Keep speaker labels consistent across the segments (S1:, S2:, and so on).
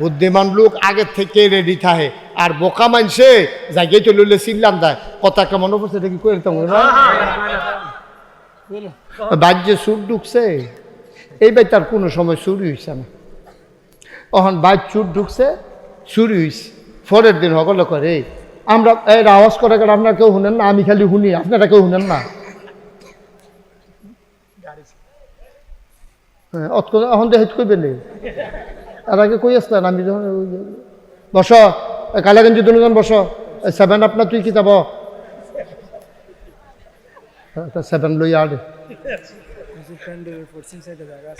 S1: বুদ্ধিমান লোক আগের থেকে রেডি থাকে, আর বোকা মানছে জায়গায় তো লইলে চিল্লান দেয়। কথা একটা মনে পড়ছে, এটা কি করে বাজ্যে সুর ঢুকছে, এই বাই তার কোনো সময় চুরি হয়েছে না। তখন বাইক চুর ঢুকছে, চুরি হয়েছে। পরের দিন সকলে করে আমরা এর আওয়াজ করে আপনারা কেউ শুনেন না, আমি খালি শুনি, আপনারা কেউ শুনেন না। এখন তো হেট করবে নেই, আর আগে কই আসলেন আমি যখন বস কালাগঞ্জি দুজন বস, 7 আপনার তুই কি যাব 7 লই আর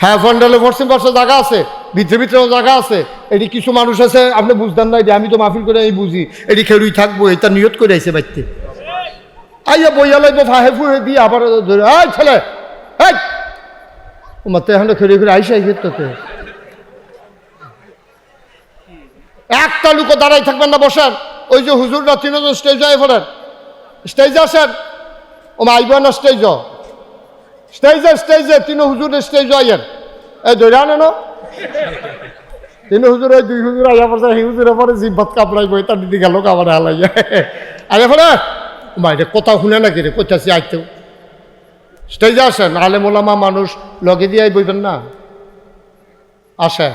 S1: হ্যাঁ ফন্ডালে পশ্চিম পাশে জায়গা আছে, ভিতরে ভিতরে জায়গা আছে। এটি কিছু মানুষ আছে আপনি বুঝতেন না, আমি তো মাহফিল করে আমি বুঝি এটি খেলুই থাকবো, এটা নিয়ত করে আইসে বাইতে আইয়া বইয়া লাগবো ফাহে ফুহে দিয়ে আবার ধরে আই ছেলে তোমার তো এখন খেলে ফিরে আইসে আইসে তোকে একটা লুকো দাঁড়াই থাকবেন না, বসেন। ওই যে হুজুররা 3 জন স্টেজ আয় ফেলেন, স্টেজে আসেন। ও মা আইব না স্টেজে 3 হুজুরের স্টেজ আইয়েন, এই ধরে আনে না 3 হুজুর, ওই 2 হুজুর আইয়া পড়ছে, এই হুজুরের পরে জিব্বাত কাপড়াইব, তার দিদি গেল কাপড় হালাইয়া আইয়া ফেলে মা এটা কথা শুনে নাকি রে, কোথাছি আইতেও স্টেজে আসেন। আলেম ওলামা মানুষ লগে দিয়ে বইবেন না, আসেন।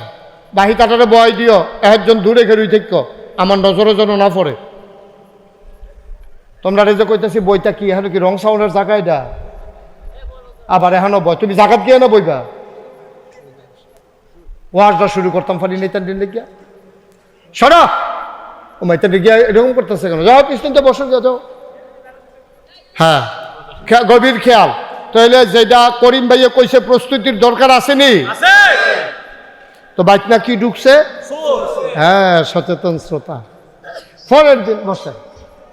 S1: বাহি কাটারে বয় দিও, একজন দূরে খেলুই থাক, আমার নজরে যেন না পড়ে। তোমরা যে কইতেছি বইটা কি এখন কি রং সাউন্ডের জায়গা, এটা আবার এখনো বই, তুমি জাগাত গিয়ে না বইবা। ওয়াজটা শুরু করতাম ফালি নেতার দিন লেগিয়া সরা ও মাইতা গিয়া এরকম করতেছে কেন, যাও পিছনতে বসে যাও। হ্যাঁ গভীর খেয়াল। তাহলে যেটা করিম ভাইয়া কইছে প্রস্তুতির দরকার আসেনি, তো বাইকনা কি ঢুকছে, হ্যাঁ সচেতন শ্রোতা। পরের দিন বসে,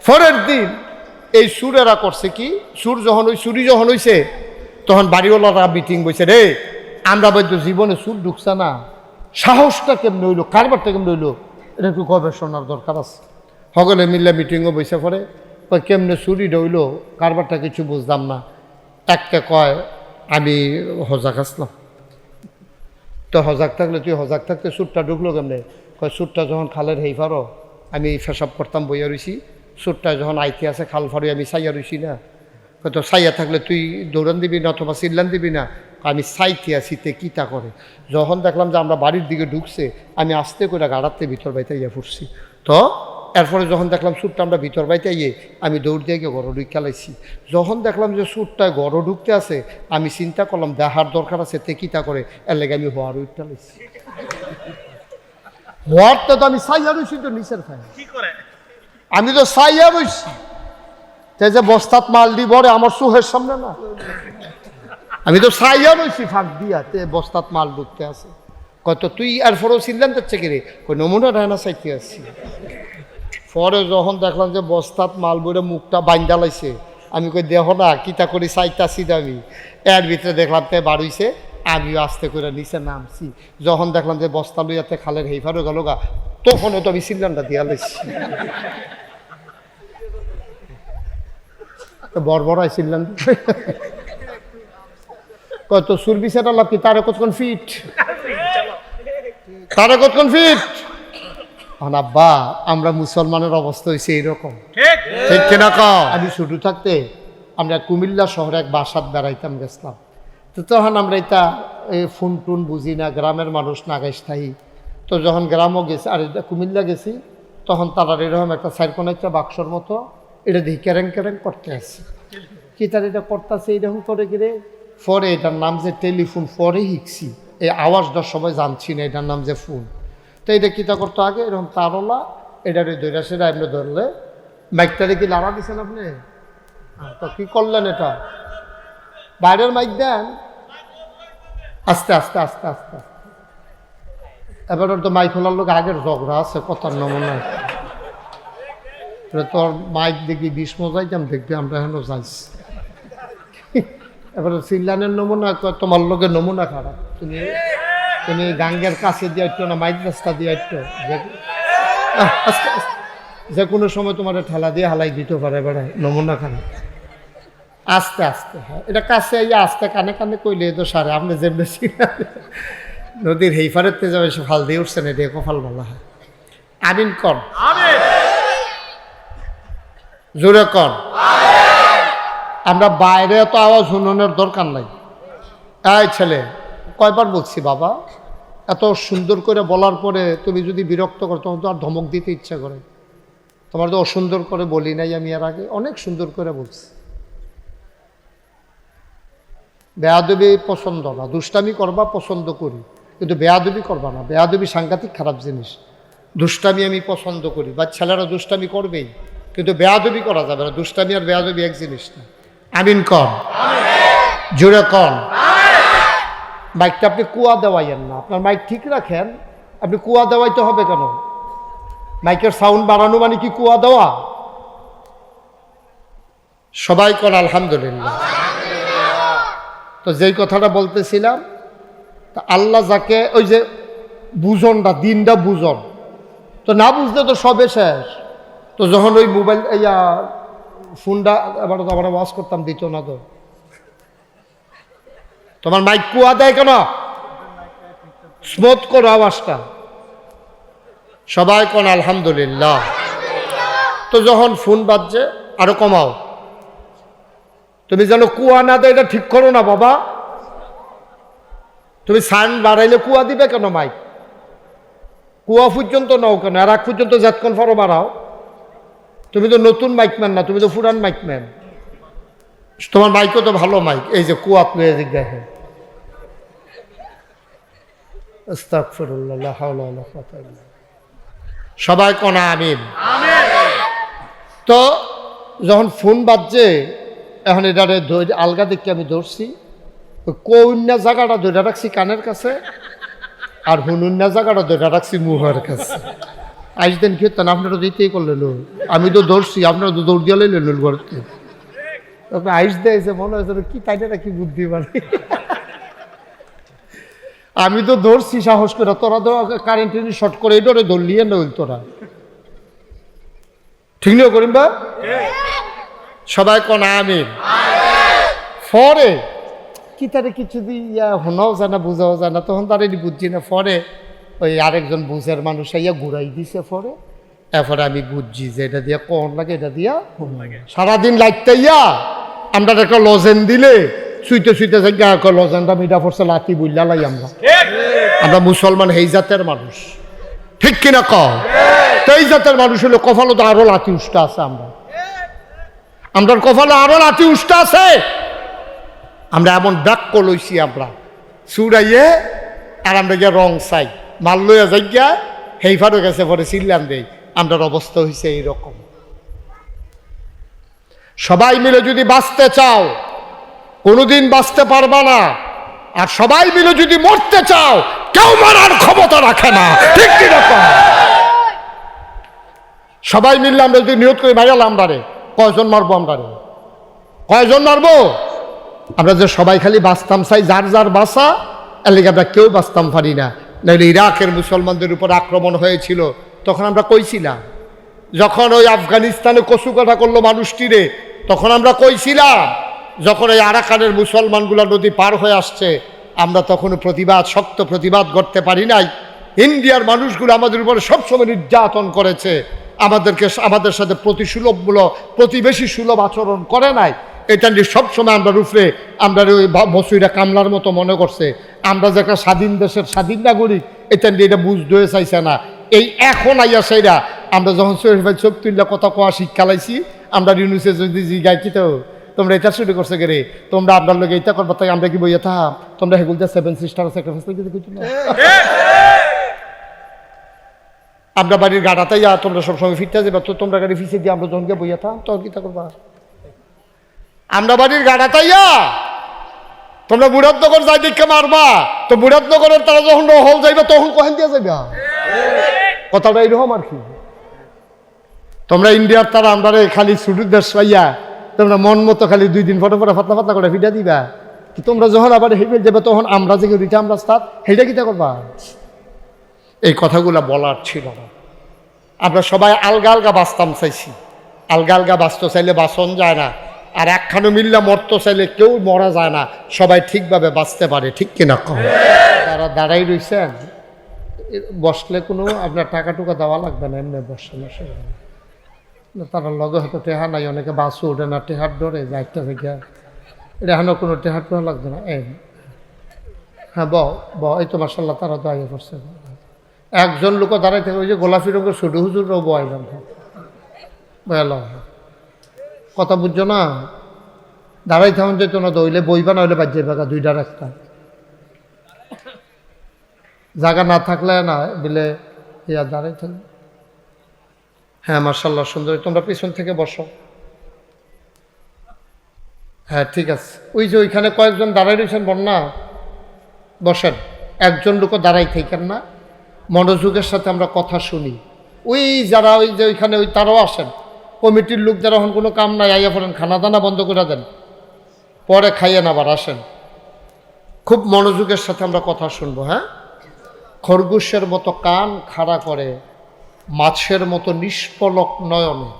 S1: পরের দিন এই সুরেরা করছে কি, সুর যখন ওই চুরি যখন হইছে তখন বাড়িওয়ালারা মিটিং বইছে, রে আমরা বলতো জীবনে সুর ঢুকছে না, সাহসটা কেমন হইলো, কারবারটা কেমন হইলো, এটা একটু গবেষণার দরকার আছে। সকলে মিললে মিটিংও বসে পড়ে, কেমনে চুরি হইলো কারবারটা কিছু বুঝলাম না। একটা কয় আমি হজাক আসলাম, তো হজাক থাকলে তুই হজাক থাকতে সুরটা ঢুকলো কেমনে, কয় সুরটা যখন খালের হেই ফারো আমি ফেসাব করতাম বইয়া রইছি, সুরটা যখন আইতে আছে খাল ফারে আমি সাইয়া রইছি না, তো সাইয়া থাকলে তুই দৌড়ান দিবি না অথবা চিল্লান দিবি না, আমি সাইতে আছি তে কিতা করে। যখন দেখলাম যে আমরা বাড়ির দিকে ঢুকছে আমি আস্তে করে গাড়াতে ভিতর বাইতে ইয়ে ফুটছি, তো এরপরে যখন দেখলাম সুরটা আমরা ভিতর বাইতে ইয়ে আমি দৌড় দিয়ে গিয়ে গড় ঢুকে লাইছি। যখন দেখলাম যে সুরটায় গড় ঢুকতে আছে আমি চিন্তা করলাম দেখার দরকার আছে তে কিতা করে, এর লেগে আমি হওয়ার উঠতে লাইছি। হওয়ারটা তো আমি সাইয়া রইছি, তো নিচের খাই আমি তো সাইয়া রইছি, যে বস্তাত মাল দি বরে আমার চোখের সামনে না, আমি তো সাইয়া রইছি ফাঁক দিয়া, তে বস্তাত মাল ঢুকতে আছে। কত তুই আর ফরও ছিলেন তো চেকে কই নমুনা রায়না চাইতে আসছি। পরে যখন দেখলাম যে বস্তাত মাল বইরে মুখটা বাইন্দা লাইছে, আমি কই দেহ না কিতা করি চাইতাছি আমি, এর ভিতরে দেখলাম তে বাড়ইছে, আমিও আস্তে করে নিচে নামছি। যখন দেখলাম যে বস্তা লইয়াতে খালের হেইফারও গেল গা, তখনও তো আমি সিলিন্ডার দিয়া লাইছি, বড় আইছিলাম। কত সুরবি সেটা লাভ কি, তারে কতক্ষণ ফিট, তারে কতক্ষণ ফিট। আব্বা আমরা মুসলমানের অবস্থা হয়েছে এইরকম, ঠিক কিনা কও। আমি ছোট থাকতে আমরা কুমিল্লা শহরে এক বাসাত বেড়াইতাম গেছিলাম, তো তখন আমরা এটা ফোন টুন বুঝি না, গ্রামের মানুষ নাগাই স্থায়ী। তো যখন গ্রামও গেছি আর এটা কুমিল্লা গেছি, তখন তারা এরকম একটা সাইরকোন একটা বাক্সর মতো এটা দেখি ক্যারেং ক্যারেং করতে আসছে, কি তার এটা করতেছে এইরকম করে গিয়ে। পরে এটার নাম যে টেলিফোন, পরে শিখছি, এই আওয়াজটার সবাই জানছি না এটার নাম যে ফোন। তো এটা কিতা করতো আগে এরকম তারলা, এটার ধৈরা সেটা আপনি ধরলে মাইকটারে কি লাড়া দিচ্ছেন আপনি, তো কি করলেন, এটা বাইরের মাইক দেন, আস্তে আস্তে আস্তে আস্তে এবার তো মাইক খোলার লোক আগের ঝগড়া আছে কথার নমুনা। তোর মাইক দেখবি 20 মজাইতাম, দেখবি আমরা এখন যাইছি। এবার সিল্লানের নমুনা, তোমার লোকের নমুনা খারাপ, তুমি তুমি গাঙ্গের কাছে দিয়ে একটু না মাইক রাস্তা দিয়ে একটু, যে কোনো সময় তোমার ঠেলা দিয়ে হালাই দিতে পারে, বেড়ায় নমুনা খারাপ। আস্তে আস্তে, হ্যাঁ এটা কাছে আস্তে কানে কানে কইলে তো সারে, আপনি যেমনি নদীর হেইফারেতে যাবে সে ফাল দিয়ে উঠছেন, এটা কপাল বলা হয়। আমিন কর, জোরে কর। আমরা বাইরে তো আওয়াজ শুনানোর দরকার নাই। এই ছেলে, কয়বার বলছি বাবা, এত সুন্দর করে বলার পরে তুমি যদি বিরক্ত করো তখন তো আর ধমক দিতে ইচ্ছা করে। তোমার তো অসুন্দর করে বলি নাই আমি, এর আগে অনেক সুন্দর করে বলছি। বেয়াদবি পছন্দ না, দুষ্টামি করবা পছন্দ করি, কিন্তু বেয়াদবি করবা না। বেয়াদবি সাংঘাতিক খারাপ জিনিস। দুষ্টামি আমি পছন্দ করি, বা ছেলেরা দুষ্টামি করবেই, কিন্তু বেয়াদবি করা যাবে না। দুষ্টামি আর বেয়াদবি এক জিনিস না। আমিন কর, জোরে কর। মাইকটা আপনি কুয়া দেওয়াইয়েন না, আপনার মাইক ঠিক রাখেন। আপনি কুয়া দেওয়াইতে হবে কেন? মাইকের সাউন্ড বাড়ানো মানে কি কুয়া দেওয়া? সবাই কর আলহামদুলিল্লাহ। তো যেই কথাটা বলতেছিলাম, তা আল্লাহ যাকে ওই যে বুঝনটা, দিনটা বুঝন, তো না বুঝলে তো সবে শেষ। তো যখন ওই মোবাইল ফোনটা এবার তো আমরা ওয়াশ করতাম, দিত না। তো তোমার মাইক কুয়া দেয় কেন? স্মুথ করো আওয়াজটা। সবাই কোন আলহামদুলিল্লাহ। তো যখন ফোন বাজছে আরো কমাও। তুমি যেন কুয়া না দেয়, এটা ঠিক করো না বাবা। তুমি সাউন্ড বাড়াইলে কুয়া দিবে কেন? মাইক কুয়া পর্যন্ত নাও কেন? আর এক পর্যন্ত যেতক্ষণ ফরো বাড়াও। তুমি তো নতুন মাইকম্যান না, তুমি তো পুরান মাইকম্যান। তোমার মাইকও তো ভালো মাইক, এই যে কুয়া লয়ে দেখে। আস্তাগফিরুল্লাহ, হাওলা ওয়ালা কুওয়াতা ইল্লা বিল্লাহ। সবাই কোন আমিন। তো যখন ফোন বাজছে, এখন এটারে আলগা দেখে আমি ধরছি, কন্যা জায়গাটা ধরে রাখছি কানের কাছে, আর হুনুন্যা জায়গাটা ধরে রাখছি মুহের কাছে। আইস দেন কি হতেন, আপনারা দিতেই করলেন, আমি তো ধরছি, আপনারা তো দৌড় দিয়ে লইলেন ঘরতে। তখন আইস দিয়েছে, মনে হয়েছে কি তাইটা কি বুদ্ধি মানে। আমি তো ধরছি সাহস করে, তোরা তো কারেন্ট শর্ট করে এই ডরে ধরলিয়ে না তোরা, ঠিক নিও করিম বা। সবাই কোন আমিন। পরে কি তারে কিছু দিয়া শোনাও জানা, বুঝাও জানা, তখন তার এটি বুঝছি না। পরে ওই আরেকজন বুঝের মানুষ আইয়া ঘুরাই দিছে। পরে এরপরে আমি বুঝছি যে এটা দিয়া কন লাগে, এটা দিয়া সারাদিন লাইটাইয়া আমরা একটা লজেন দিলে শুইতে শুইতে লজেনটা মিটা পড়ছে লাঠি বুঝলা লাই। আমরা মুসলমান এই জাতের মানুষ, ঠিক কিনা কম? তো এই জাতের মানুষ হলে কপালও তো আরো লাঠি উষ্টা আছে। আমরা কপালে আরো লাঠি উষ্টা আছে। আমরা এমন বাক্য লইছি, আমরা চুড়াইয়ে আর আমরা গিয়া রং চাই মাল লইয়া যাই গিয়া হেইফারও গেছে, পরে চিল্লান দেই। আমরার অবস্থা হয়েছে এইরকম। সবাই মিলে যদি বাঁচতে চাও, কোনোদিন বাঁচতে পারবা না। আর সবাই মিলে যদি মরতে চাও, কেউ মারার ক্ষমতা রাখে না, ঠিক কিরকম? সবাই মিললে আমরা যদি নিয়ত করি ভাইয়াল আমরারে, কয়জন মারবো? আমরারে কয়জন মারবো? আমরা যে সবাই খালি বাঁচতাম চাই, যার যার বাঁচা, এর লিগে আমরা কেউ বাঁচতাম পারি না। নাহলে ইরাকের মুসলমানদের উপর আক্রমণ হয়েছিল, তখন আমরা কইছিলাম। যখন ওই আফগানিস্তানে কচুকাটা করলো মানুষটিরে, তখন আমরা কইছিলাম। যখন ওই আরাকানের মুসলমানগুলো নদী পার হয়ে আসছে, আমরা তখন প্রতিবাদ, শক্ত প্রতিবাদ করতে পারি নাই। ইন্ডিয়ার মানুষগুলো আমাদের উপরে সবসময় নির্যাতন করেছে, আমাদের সাথে প্রতিবেশী সুলভ আচরণ করে নাই। এটা নিয়ে সবসময় আমরা রূপে আমরা ওই বসুইরা কামলার মতো মনে করছে। আমরা যে একটা স্বাধীন দেশের স্বাধীন নাগরিক, এটা নিয়ে এটা বুঝতে হয়ে চাইছে না। এই এখন আইয়া সেইরা আমরা যখন চোখ তুললে কথা কোয়া শিক্ষা লাইছি, আমরা ইউনুসে যদি জিগাইছি, তো তোমরা এটা শুরু করছে গে রে, তোমরা আপনার লোক এটা করবো, তাই আমরা কি বইয়া থাম, তোমরা হেগুলতে 7 সিস্টার স্যাক্রিফাইস করতে না। আমরা বাড়ির গাড়াতেই তোমরা সবসময় ফিরতে যাবে, তো তোমরা গাড়ি ফিসে দিয়ে আমরা যখন গিয়ে বইয়া থাম, তখন কি তা করবা? আমরা বাড়ির গাড়াতাইয়া তোমরা মুরাদনগর যাই দেখে মারবা, তো মুরাদনগরের তারা যখন হল যাইবে তখন কহেন দিয়ে যাইবা। কথাটা এইরকম আর কি। তোমরা ইন্ডিয়ার তারা আমরা খালি ছুটির দেশ পাইয়া তোমরা মন মতো খালি 2 দিন ফটো ফটো ফাতলা ফাতলা করে ফিটা দিবা। তোমরা যখন আবার হেঁটে যাবে, তখন আমরা যে রিটার্ন রাস্তা হেঁটে কিটা করবা? এই কথাগুলা বলার ছিল না। আমরা সবাই আলগা আলগা বাঁচতাম চাইছি। আলগা আলগা বাঁচতে চাইলে বাঁচন যায় না। আর একখানো মিল্লা মরতে চাইলে কেউ মরা যায় না, সবাই ঠিকভাবে বাঁচতে পারে, ঠিক কিনা কম? তারা দাঁড়াই রয়েছেন, বসলে কোনো আপনার টাকা টুকা দেওয়া লাগবে না, এমনি বসে বসে তারা লগে হয়তো টেহা নাই, অনেকে বাসও ওঠে না টেহার ডরে যাইতে থেকে, এটা এখনও কোনো টেহার টোহা লাগবে না। হ্যাঁ এই তো মার্শাল্লাহ তারা তো আগে করছে। একজন লোক দাঁড়াই থাকে, ওই যে গোলাপি রঙের ছোটো হুজুরও বয়লাম বুঝল, কথা বুঝছো না? দাঁড়াই থাকুন যেত না, দইলে বইবা না হইলে বাজ্যের বাগা দুইটার একটা জায়গা না থাকলে না বলে ইয়া দাঁড়াই থাকবে। হ্যাঁ মার্শাল্লাহ সুন্দর, তোমরা পিছন থেকে বসো। হ্যাঁ ঠিক আছে, ওই যে ওইখানে কয়েকজন দাঁড়াই রয়েছেন বন্যা, বসেন। একজন লোক দাঁড়াই থাকেন না, মনোযোগের সাথে আমরা কথা শুনি। ওই যারা ওই যে ওইখানে ওই তারাও আসেন, কমিটির লোক যারা এখন কোনো কাম নাই আইয়া পড়েন, খানা দানা বন্ধ করে দেন, পরে খাইয়েন আবার আসেন। খুব মনোযোগের সাথে আমরা কথা শুনবো। হ্যাঁ, খরগোশের মতো কান খাড়া করে, মাছের মতো নিষ্পলক নয়নে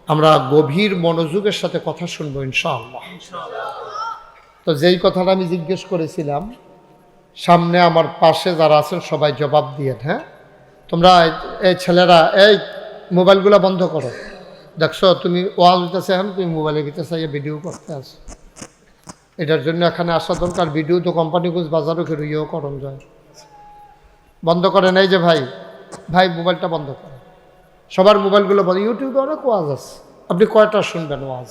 S1: আমরা গভীর মনোযোগের সাথে কথা শুনবো ইনশাআল্লাহ। তো যেই কথাটা আমি জিজ্ঞেস করেছিলাম, সামনে আমার পাশে যারা আছেন সবাই জবাব দিয়ে। হ্যাঁ, তোমরা এই ছেলেরা এই মোবাইলগুলো বন্ধ করো। দেখছো তুমি ওয়াজ হইতেছে, এখন তুমি মোবাইলের ভিতরে চাইয়ে ভিডিও করতে আসো। এটার জন্য এখানে আসা দরকার। ভিডিও তো কোম্পানি গুজ বাজারও খেয়ে করণ যায়, বন্ধ করেন। এই যে ভাই মোবাইলটা বন্ধ করেন, সবার মোবাইলগুলো বন্ধ। ইউটিউবে অনেক ওয়াজ আছে, আপনি কয়টা শুনবেন ওয়াজ?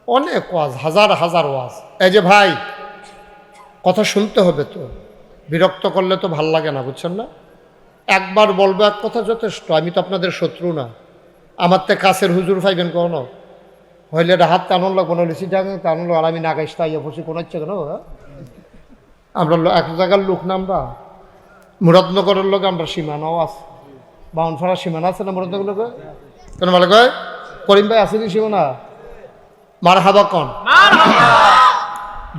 S1: অনেক ওয়াজ, হাজার হাজার ওয়াজ। এই যে ভাই, কথা শুনতে হবে তো, বিরক্ত করলে তো ভাল লাগে না, বুঝছেন না? একবার বলবো এক কথা যথেষ্ট। আমি তো আপনাদের শত্রু না, আমার তো কাছের হুজুর পাইবেন কখনো হইলে এটা হাত টানুন লাগবো, না লিসি টানুন লাগো। আর আমি নাগাইশটা ইয়ে বসে কোনো ইচ্ছে কেন? আমরা এক জায়গার লোক না, আমরা মুরাদনগরের লোক, আমরা সীমানাও আছে, বাউনফাড়া সীমানা আছে না মুরাদনগর লোক? কেন বলে কয় করিম ভাই আসেনি সীমানা? মার হাবা কন,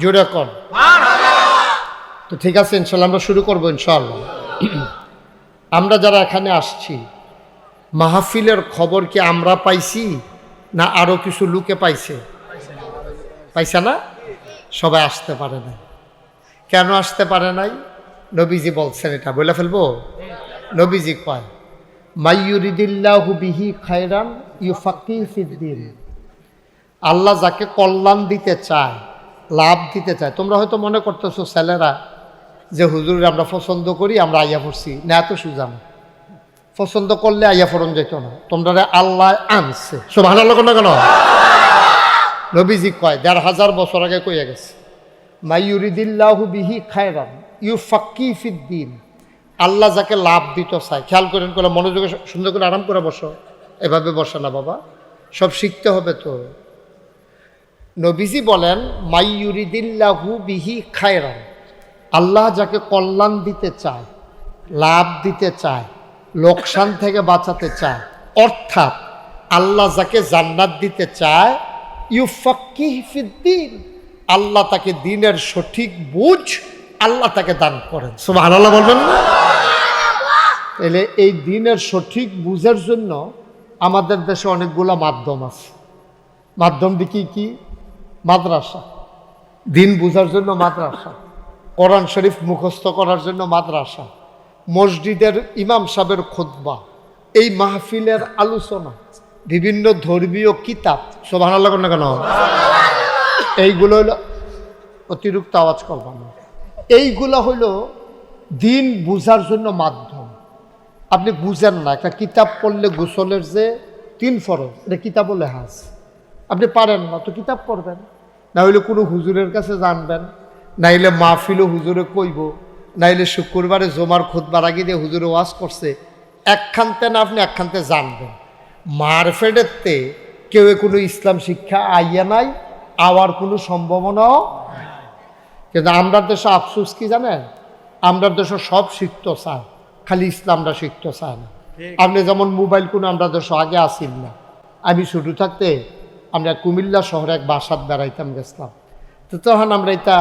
S1: জোরে কন। তো ঠিক আছে, ইনশাল্লাহ আমরা শুরু করবো ইনশাআল্লাহ। আমরা যারা এখানে আসছি, মাহফিলের খবর কি আমরা পাইছি না আরো কিছু লোকে পাইছে? পাইছে না? সবাই আসতে পারে নাই। কেন আসতে পারে নাই? নবীজি বলছেন, এটা বলে ফেলবো। নবীজি কয়, মাইয়ুরিদিল্লাহু বিহি খায়রান ইউফাক্কিহু ফিদ্দীন। আল্লাহ যাকে কল্যাণ দিতে চায়, লাভ দিতে চায়। তোমরা হয়তো মনে করতেছো ছেলেরা যে হুজুর আমরা পছন্দ করি, আমরা আইয়া পড়ছি না, এত সুজা না। পছন্দ করলে আইয়া ফরন যেত না, তোমরা আল্লাহ আনছে। সুবহানাল্লাহ কেন? নবীজি কয় ১৫০০ বছর আগে কইয়া গেছে, মাইয়ুরিদিল্লাহু বিহি খায়রান ইউফাক্কিহু ফিদ্দীন। আল্লাহ যাকে লাভ দিতে চায়, খেয়াল করেন, করে মনোযোগে সুন্দর করে আরাম করে বসো। এভাবে বসে না বাবা, সব শিখতে হবে তো। নবীজি বলেন, মাইয়ুরিদিল্লাহু বিহি খায়রান, আল্লাহ যাকে কল্যাণ দিতে চায়, লাভ দিতে চায়, লোকসান থেকে বাঁচাতে চায়, অর্থাৎ আল্লাহ যাকে জান্নাত দিতে চায়, ইউফাক্কিহু ফিদ্দীন, আল্লাহ তাকে দ্বীনের সঠিক বুঝ আল্লাহ তাকে দান করেন। সুবহানাল্লাহ বলবেন না? তাহলে এই দ্বীনের সঠিক বুঝের জন্য আমাদের দেশে অনেকগুলো মাধ্যম আছে। মাধ্যম দেখি কি? মাদ্রাসা, দ্বীন বুঝার জন্য মাদ্রাসা, কোরআন শরীফ মুখস্থ করার জন্য মাদ্রাসা, মসজিদের ইমাম সাহেবের খুতবা, এই মাহফিলের আলোচনা, বিভিন্ন ধর্মীয় কিতাব। সুবহানাল্লাহ না কেন? এইগুলো হলো, অতিরিক্ত আওয়াজ করবা না, এইগুলো হলো দ্বীন বুঝার জন্য মাধ্যম। আপনি বুঝেন না, একটা কিতাব পড়লে গোসলের যে 3 ফরজ, এটা কিতাবও লেখা আছে। আপনি পারেন না তো কিতাব পড়বেন, না হইলে কোনো হুজুরের কাছে জানবেন, নাইলে মাহফিলও হুজুরে কইব, নাইলে শুক্রবারে জমার খুতবার আগে দিয়ে হুজুরে ওয়াজ করছে, একখানতে না আপনি একখানতে জানবেন। মারফেডেরতে কেউ কোনো ইসলাম শিক্ষা আইয়া নাই, আওয়ার কোনো সম্ভাবনাও। কিন্তু আমরা দেশে আফসোস কি জানেন, আমরা দেশে সব শিখতে চায়, খালি ইসলামটা শিখতে চায় না। আপনি যেমন মোবাইল কোনো আমরা দেশে আগে আসিল না। আমি শুরু থাকতে আমরা কুমিল্লা শহরে এক বাসাত বেড়াইতাম গেছিলাম, তো তখন আমরা এটা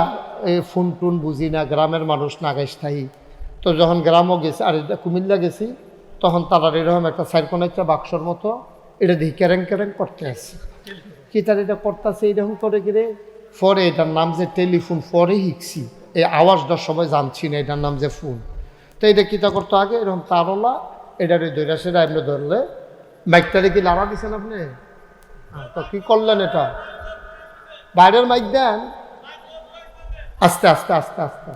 S1: ফোন টুন বুঝি না, গ্রামের মানুষ নাগাইস্থায়ী। তো যখন গ্রামও গেছি, আর এটা কুমিল্লা গেছি, তখন তারা এরকম একটা 4 কোণা একটা বাক্সর মতো, এটা দিয়ে ক্যারেং ক্যারেং করতে আসছে। কি তার এটা করতেছে এইরকম করে কিরে, পরে এটার নাম যে টেলিফোন, পরে শিখছি এই আওয়াজটা সবাই জানছি না এটার নাম যে ফোন। তো এটা কিতা করতো আগে এরকম তারলা এটারে ধরে সেটা এমনি ধরলে মাইকটারে কি লাড়া দিচ্ছেন আপনি? তো কি করলেন এটা? বাইরের মাইক দেন, আস্তে আস্তে আস্তে আস্তে।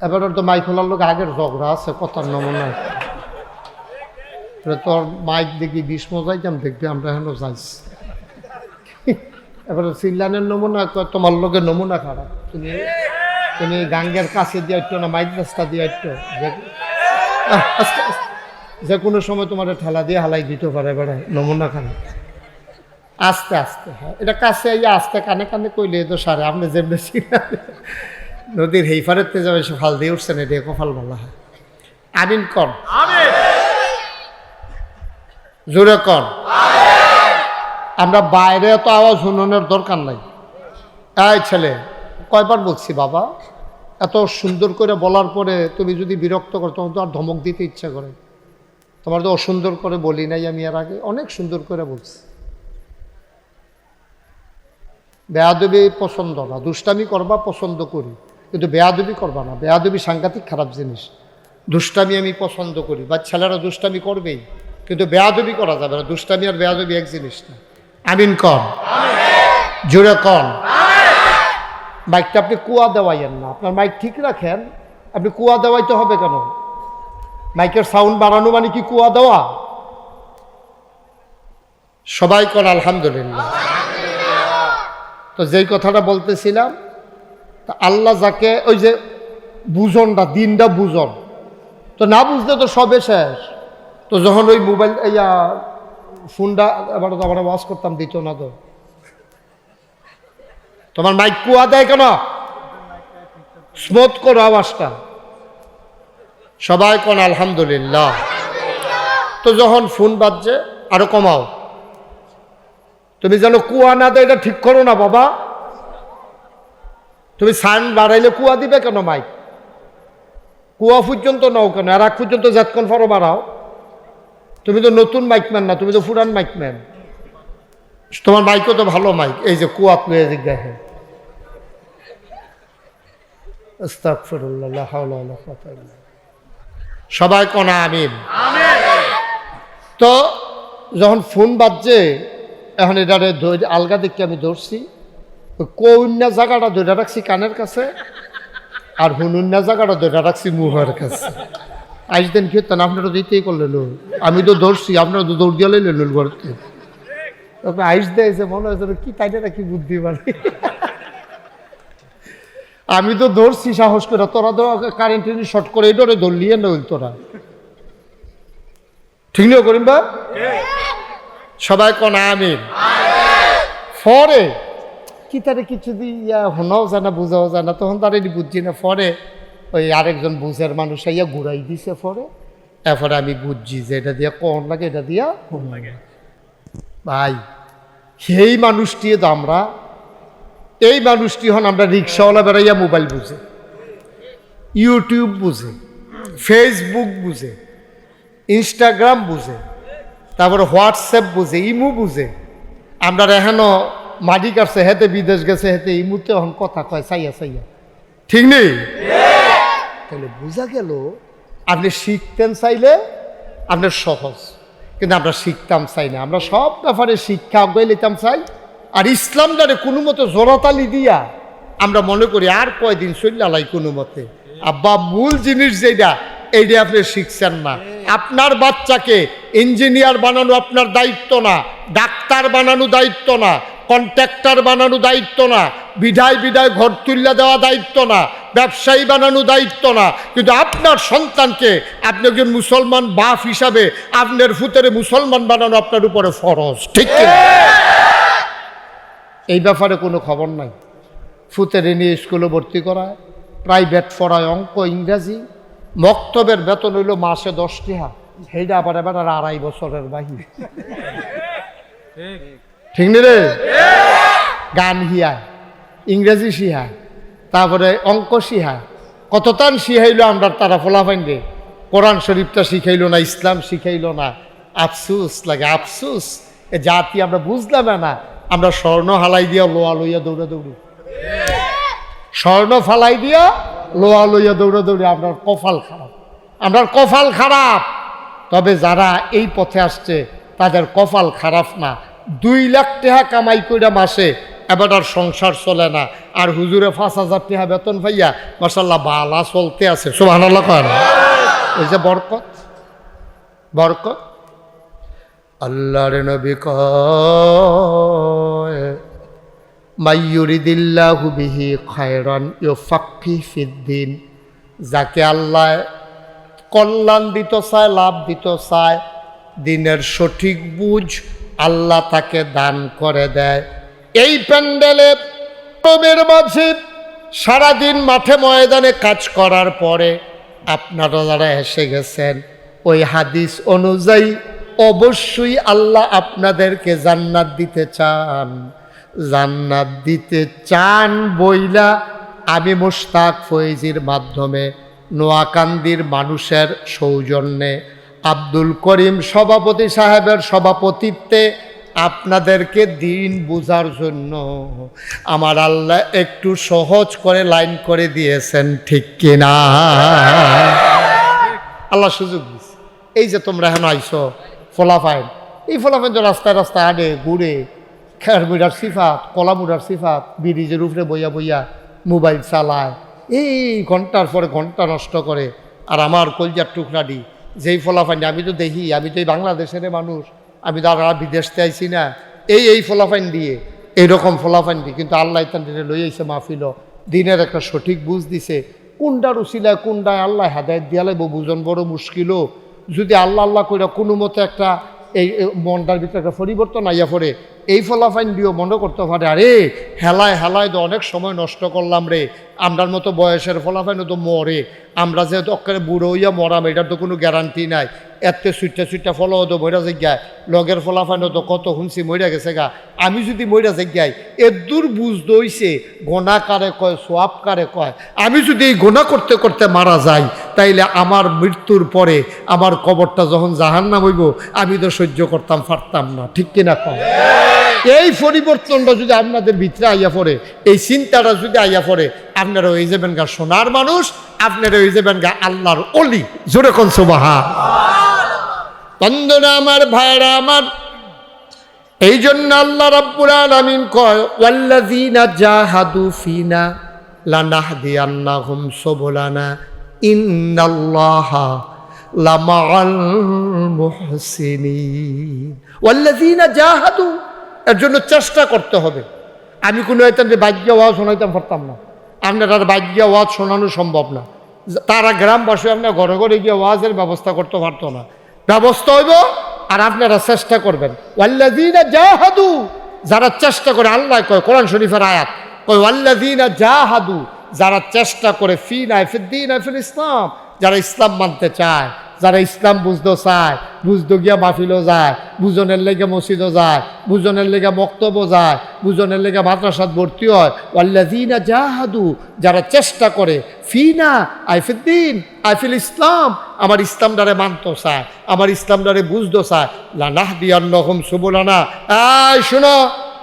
S1: এবার তো মাইক খোলার লোক আগের ঝগড়া আছে কথার নমুনা। তোর মাইক দেখি 20 মজাইতাম, দেখবি আমরা এখনো যাইছি। এবার সিল্লানের নমুনা, তোমার লোকের নমুনা খারাপ, তুমি গাঙ্গের কাছে দিয়ে একটু না মাইক রাস্তা দিয়ে একটু আস্তে আস্তে, যে কোনো সময় তোমার ঠেলা দিয়ে হালাই দিতে পারে, এবারে নমুনা খারাপ। আস্তে আস্তে, হ্যাঁ এটা কাছে ইয়ে আস্তে কানে কানে কইলে তো সারে। আপনি যেমনি নদীর হেইফারের তে যাবে, সে ফাল দিয়ে উঠছেন, এটা কপাল বলা হয়। আমিন কর, জোরে কর। আমরা বাইরে তো আওয়াজ শুনানোর দরকার নাই। এই ছেলে, কয়বার বলছি বাবা, এত সুন্দর করে বলার পরে তুমি যদি বিরক্ত করো, তোমার তো আর ধমক দিতে ইচ্ছা করে। তোমার তো অসুন্দর করে বলি নাই আমি এর আগে, অনেক সুন্দর করে বলছি। বেয়াদবি পছন্দ না, দুষ্টামি করবা পছন্দ করি, কিন্তু বেয়াদবি করবা না। বেয়াদবি সাংঘাতিক খারাপ জিনিস। দুষ্টামি আমি পছন্দ করি, বা ছেলেরা দুষ্টামি করবেই, কিন্তু বেয়াদবি করা যাবে না। দুষ্টামি আর বেয়াদবি এক জিনিস না। আমিন কন, জোরে কন। মাইকটা আপনি কুয়া দেওয়াইয়েন না, আপনার মাইক ঠিক রাখেন। আপনি কুয়া দেওয়াইতে হবে কেন? মাইকের সাউন্ড বাড়ানো মানে কি কুয়া দেওয়া? সবাই কন আলহামদুলিল্লাহ। তো যেই কথাটা বলতেছিলাম, তা আল্লাহ যাকে ওই যে বুঝনটা, দিনটা বুঝন, তো না বুঝলে তো সবে শেষ। তো যখন ওই মোবাইল ফোনটা এবার তো আমরা ওয়াশ করতাম, দিত না তো। তোমার মাইক কুয়া দেয় কেন? স্মুথ করো আওয়াজটা। সবাই কোন আলহামদুলিল্লাহ। তো যখন ফোন বাজছে আরো কমাও। তুমি যেন কুয়া না দেয়, এটা ঠিক করো না বাবা। তুমি সাউন্ড বাড়াইলে কুয়া দিবে কেন? মাইক কুয়া পর্যন্ত নাও কেন, আর এক পর্যন্ত যতক্ষণ পারো বাড়াও। তুমি তো নতুন মাইকম্যান না, তুমি তো পুরান মাইকম্যান। তোমার মাইকও তো ভালো মাইক, এই যে কুয়াত লয়ে জিজ্ঞাসা। আস্তাগফিরুল্লাহ, হাওলা ওয়ালা কুওয়াতা ইল্লা বিল্লাহ। সবাই কোন আমিন। তো যখন ফোন বাজছে, এখন এটারে আলগা দেখে আমি ধরছি, কন্যা জায়গাটা ধরে রাখছি কানের কাছে, আর হুনুন্যা জায়গাটা ধরে রাখছি মুহের কাছে। আজ দিন কি হতেন, আপনারা দিতেই করলেন, আমি তো ধরছি, আপনারা তো দৌড় দিয়ে লেন ঘরতে। তবে আইস দেয় যে মনে হয় কি তাইটা কি বুদ্ধি মানে। আমি তো ধরছি সাহস করে, তোরা তো কারেন্ট শর্ট করে এটা ধরলিয়ে নইল তোরা, ঠিক না করিম বা? সবাই কোন আমিন। পরে কি তারে কিছু দিয়া শোনাও যায় না, বুঝাও যায় না, তখন তার এটি বুঝছি না। পরে ওই আরেকজন বুঝের মানুষ আইয়া ঘুরাই দিছে। পরে এরপরে আমি বুঝছি যে এটা দিয়া কোন লাগে, এটা দিয়া লাগে। ভাই সেই মানুষটি তো আমরা, এই মানুষটি হন আমরা রিক্সাওয়ালা বেড়াইয়া মোবাইল বুঝে, ইউটিউব বুঝে, ফেসবুক বুঝে, ইনস্টাগ্রাম বুঝে, তারপরে হোয়াটসঅ্যাপ বুঝে, ইমু বুঝে। আমরা এখনো মাটি কাটছে, হেতে বিদেশ গেছে, হেতে ইমুতে এখন কথা কয় চাইয়া চাইয়া, ঠিক নেই? তাহলে বোঝা গেল আপনি শিখতেন চাইলে আপনার সহজ, কিন্তু আমরা শিখতাম চাই না। আমরা সব ব্যাপারে শিক্ষা আগে নিতাম চাই, আর ইসলামটারে কোনো মতে জোরাতালি দিয়া আমরা মনে করি আর কয়দিন চল্লালাই কোনো মতে। আব্বা মূল জিনিস যেটা, এইটা আপনি শিখছেন না। আপনার বাচ্চাকে ইঞ্জিনিয়ার বানানো আপনার দায়িত্ব না, ডাক্তার বানানো দায়িত্ব না, কন্ট্রাক্টর বানানো দায়িত্ব না, বিধায় বিধায় ঘর তুল্লা দেওয়া দায়িত্ব না, ব্যবসায়ী বানানো দায়িত্ব না, কিন্তু আপনার সন্তানকে আপনি একজন মুসলমান বাপ হিসাবে আপনার ফুতেরে মুসলমান বানানো আপনার উপরে ফরজ, ঠিক কি? এই ব্যাপারে কোনো খবর নাই। ফুতেরে নিয়ে স্কুলে ভর্তি করায়, প্রাইভেট পড়ায় অঙ্ক ইংরাজি, মক্তবের বেতন হইল মাসে 10 টাকা, সেইটা আবার এবার আর 2.5 বছরের বাহির, ঠিক নি রে? গান শিহায়, ইংরেজি শিহায়, তারপরে অঙ্ক শিহায়, কত তান শিখাইলো আমরা তারা ফলাফাইন রে। কোরআন শরীফটা শিখাইলো না, ইসলাম শিখাইলো না। আফসুস লাগে, আফসুস এ জাতি আমরা বুঝলাম না, আমরা স্বর্ণ হালাই দিয়া লোয়া লইয়া দৌড়াদৌড়ি, স্বর্ণ ফালাই দিয়া লোয়া লইয়া দৌড়াদৌড়ি। আপনার কপাল খারাপ, আপনার কপাল খারাপ। তবে যারা এই পথে আসছে তাদের কপাল খারাপ না। 2 লাখ টাকা কামাই কইরা মাসে এবার আর সংসার চলে না, আর হুজুরে 5,000 টাকা বেতন পাইয়া মাশাআল্লাহ বালা চলতে আছে। সুবহানাল্লাহ করেন। ওই যে বরকত, বরকত। আল্লাহর নবী কয় মাইয়ুরিদিল্লাহু বিহি খায়রান ইউফাক্কিহু ফিদ্দিন, যাকে আল্লাহ কল্যাণ দিতে চায়, লাভ দিতে চায়, দিনের সঠিক বুঝ আল্লাহ তাকে দান করে দেয়। এই প্যান্ডেলে রোমের মাঝে সারাদিন মাঠে ময়দানে কাজ করার পরে আপনারা যারা এসে গেছেন, ওই হাদিস অনুযায়ী অবশ্যই আল্লাহ আপনাদেরকে জান্নাত দিতে চান। জান্নাত দিতে চান বইলা আমি মুশতাক ফয়েজির মাধ্যমে নোয়াকান্দির মানুষের সৌজন্যে আব্দুল করিম সভাপতি সাহেবের সভাপতিত্বে আপনাদেরকে দিন বুঝার জন্য আমার আল্লাহ একটু সহজ করে লাইন করে দিয়েছেন, ঠিক কিনা? আল্লাহ সুযোগ দিচ্ছে। এই যে তোমরা এখন আইসো ফলাফাইন, এই ফলাফাইন তো রাস্তায় রাস্তায় আডে ঘুরে খেয়ার মুড়ার সিফাত, কলা মুড়ার সিফাত, ব্রিজের উপরে বইয়া বইয়া মোবাইল চালায়, এই ঘন্টার পরে ঘন্টা নষ্ট করে। আর আমার কলজার টুকরাডি যেই ফলাফাইন আমি তো দেখি, আমি তো এই বাংলাদেশের মানুষ, আমি তো আর বিদেশতে আইছি না, এই ফলাফাইন দিয়ে এইরকম ফলাফাইন দিয়ে কিন্তু আল্লাহ তাদের লই আইছে মাহফিল, দিনের একটা সঠিক বুঝ দিছে। কোনটার উসিলায় কোনটায় আল্লাহ হেদায়েত দিয়া লাগবো বুঝন বড় মুশকিলও। যদি আল্লাহ আল্লাহ করে কোনো মতে একটা এই মনটার ভিতরে একটা পরিবর্তন আইয়া পড়ে, এই ফলাফাইন দিয়েও মনে করতে পারে আরে হেলায় হেলায় তো অনেক সময় নষ্ট করলাম রে, আমরার মতো বয়সের ফলাফাইনও তো মরে, আমরা যেহেতু অক্ষরে বুড়ো হইয়া মরাম এটার তো কোনো গ্যারান্টি নাই। এতে সুইটটা ফলাও তো মইরা যাই, লগের ফলাফাইনও তো কত শুনছি মইরা গেছে গা। আমি যদি মইরা যাই এদূর বুঝ দইছে গোনা কারে কয় সোয়াব কারে কয়। আমি যদি এই গোনা করতে করতে মারা যাই তাইলে আমার মৃত্যুর পরে আমার কবরটা যখন জাহান্নাম হইব আমি তো সহ্য করতাম পারতাম না, ঠিক কিনা কয়? এই পরিবর্তনটা যদি আপনাদের ভিতরে আইয়া পড়ে, এই চিন্তাটা যদি আইয়া পড়ে, আপনারা হয়ে যাবেন গা সোনার মানুষ, আপনারা হয়ে যাবেন গা আল্লাহর অলি। জোরে কোন সুবহান। বন্ধুরা আমার, ভাইরা আমার, এই জন্য আল্লাহ রাব্বুল আলামিন কয় ওয়াল্লাযীনা জাহাদু ফিনা লানাহদিয়ান্নাহুম সুবুলানা ইন্নাল্লাহা লামাআল মুহসিনিন। ওয়াল্লাযীনা জাহাদু, এর জন্য চেষ্টা করতে হবে। আমি কোনো এতেন যে বাজ্য ওয়াজ শোনাইতাম পারতাম না, আপনার আর বাজ্য ওয়াজ শোনানো সম্ভব না। তারা গ্রামবাসী আপনার ঘরে ঘরে গিয়ে ওয়াজের ব্যবস্থা করতে পারতো না, ব্যবস্থা হইব আর আপনারা চেষ্টা করবেন। ওয়াল্লাযীনা জাহাদু, যারা চেষ্টা করে, আল্লাহ কয় কোরআন শরীফের আয়াত কয় ওয়াল্লাযীনা জাহাদু, যারা চেষ্টা করে ফিনা ফিদ্দিন ফিল ইসলাম, যারা ইসলাম মানতে চায়, যারা ইসলাম বুঝতে চায়, বুঝতে গিয়া মাহফিলও যায়, বুঝনের লেগে মসজিদও যায়, বুঝনের লেগে বক্তব্য যায়, বুঝনের লেগে মাদ্রাসাত ভর্তি হয়। ওয়াল্লাযীনা জাহাদু, যারা চেষ্টা করে ফিনা আইফিদ্দিন আইফিল ইসলাম, আমার ইসলামটারে মানতে চায়, আমার ইসলামটারে বুঝতে চায়, লানাহদিয়ান্নাহুম সুবুলানা। এই শুনো,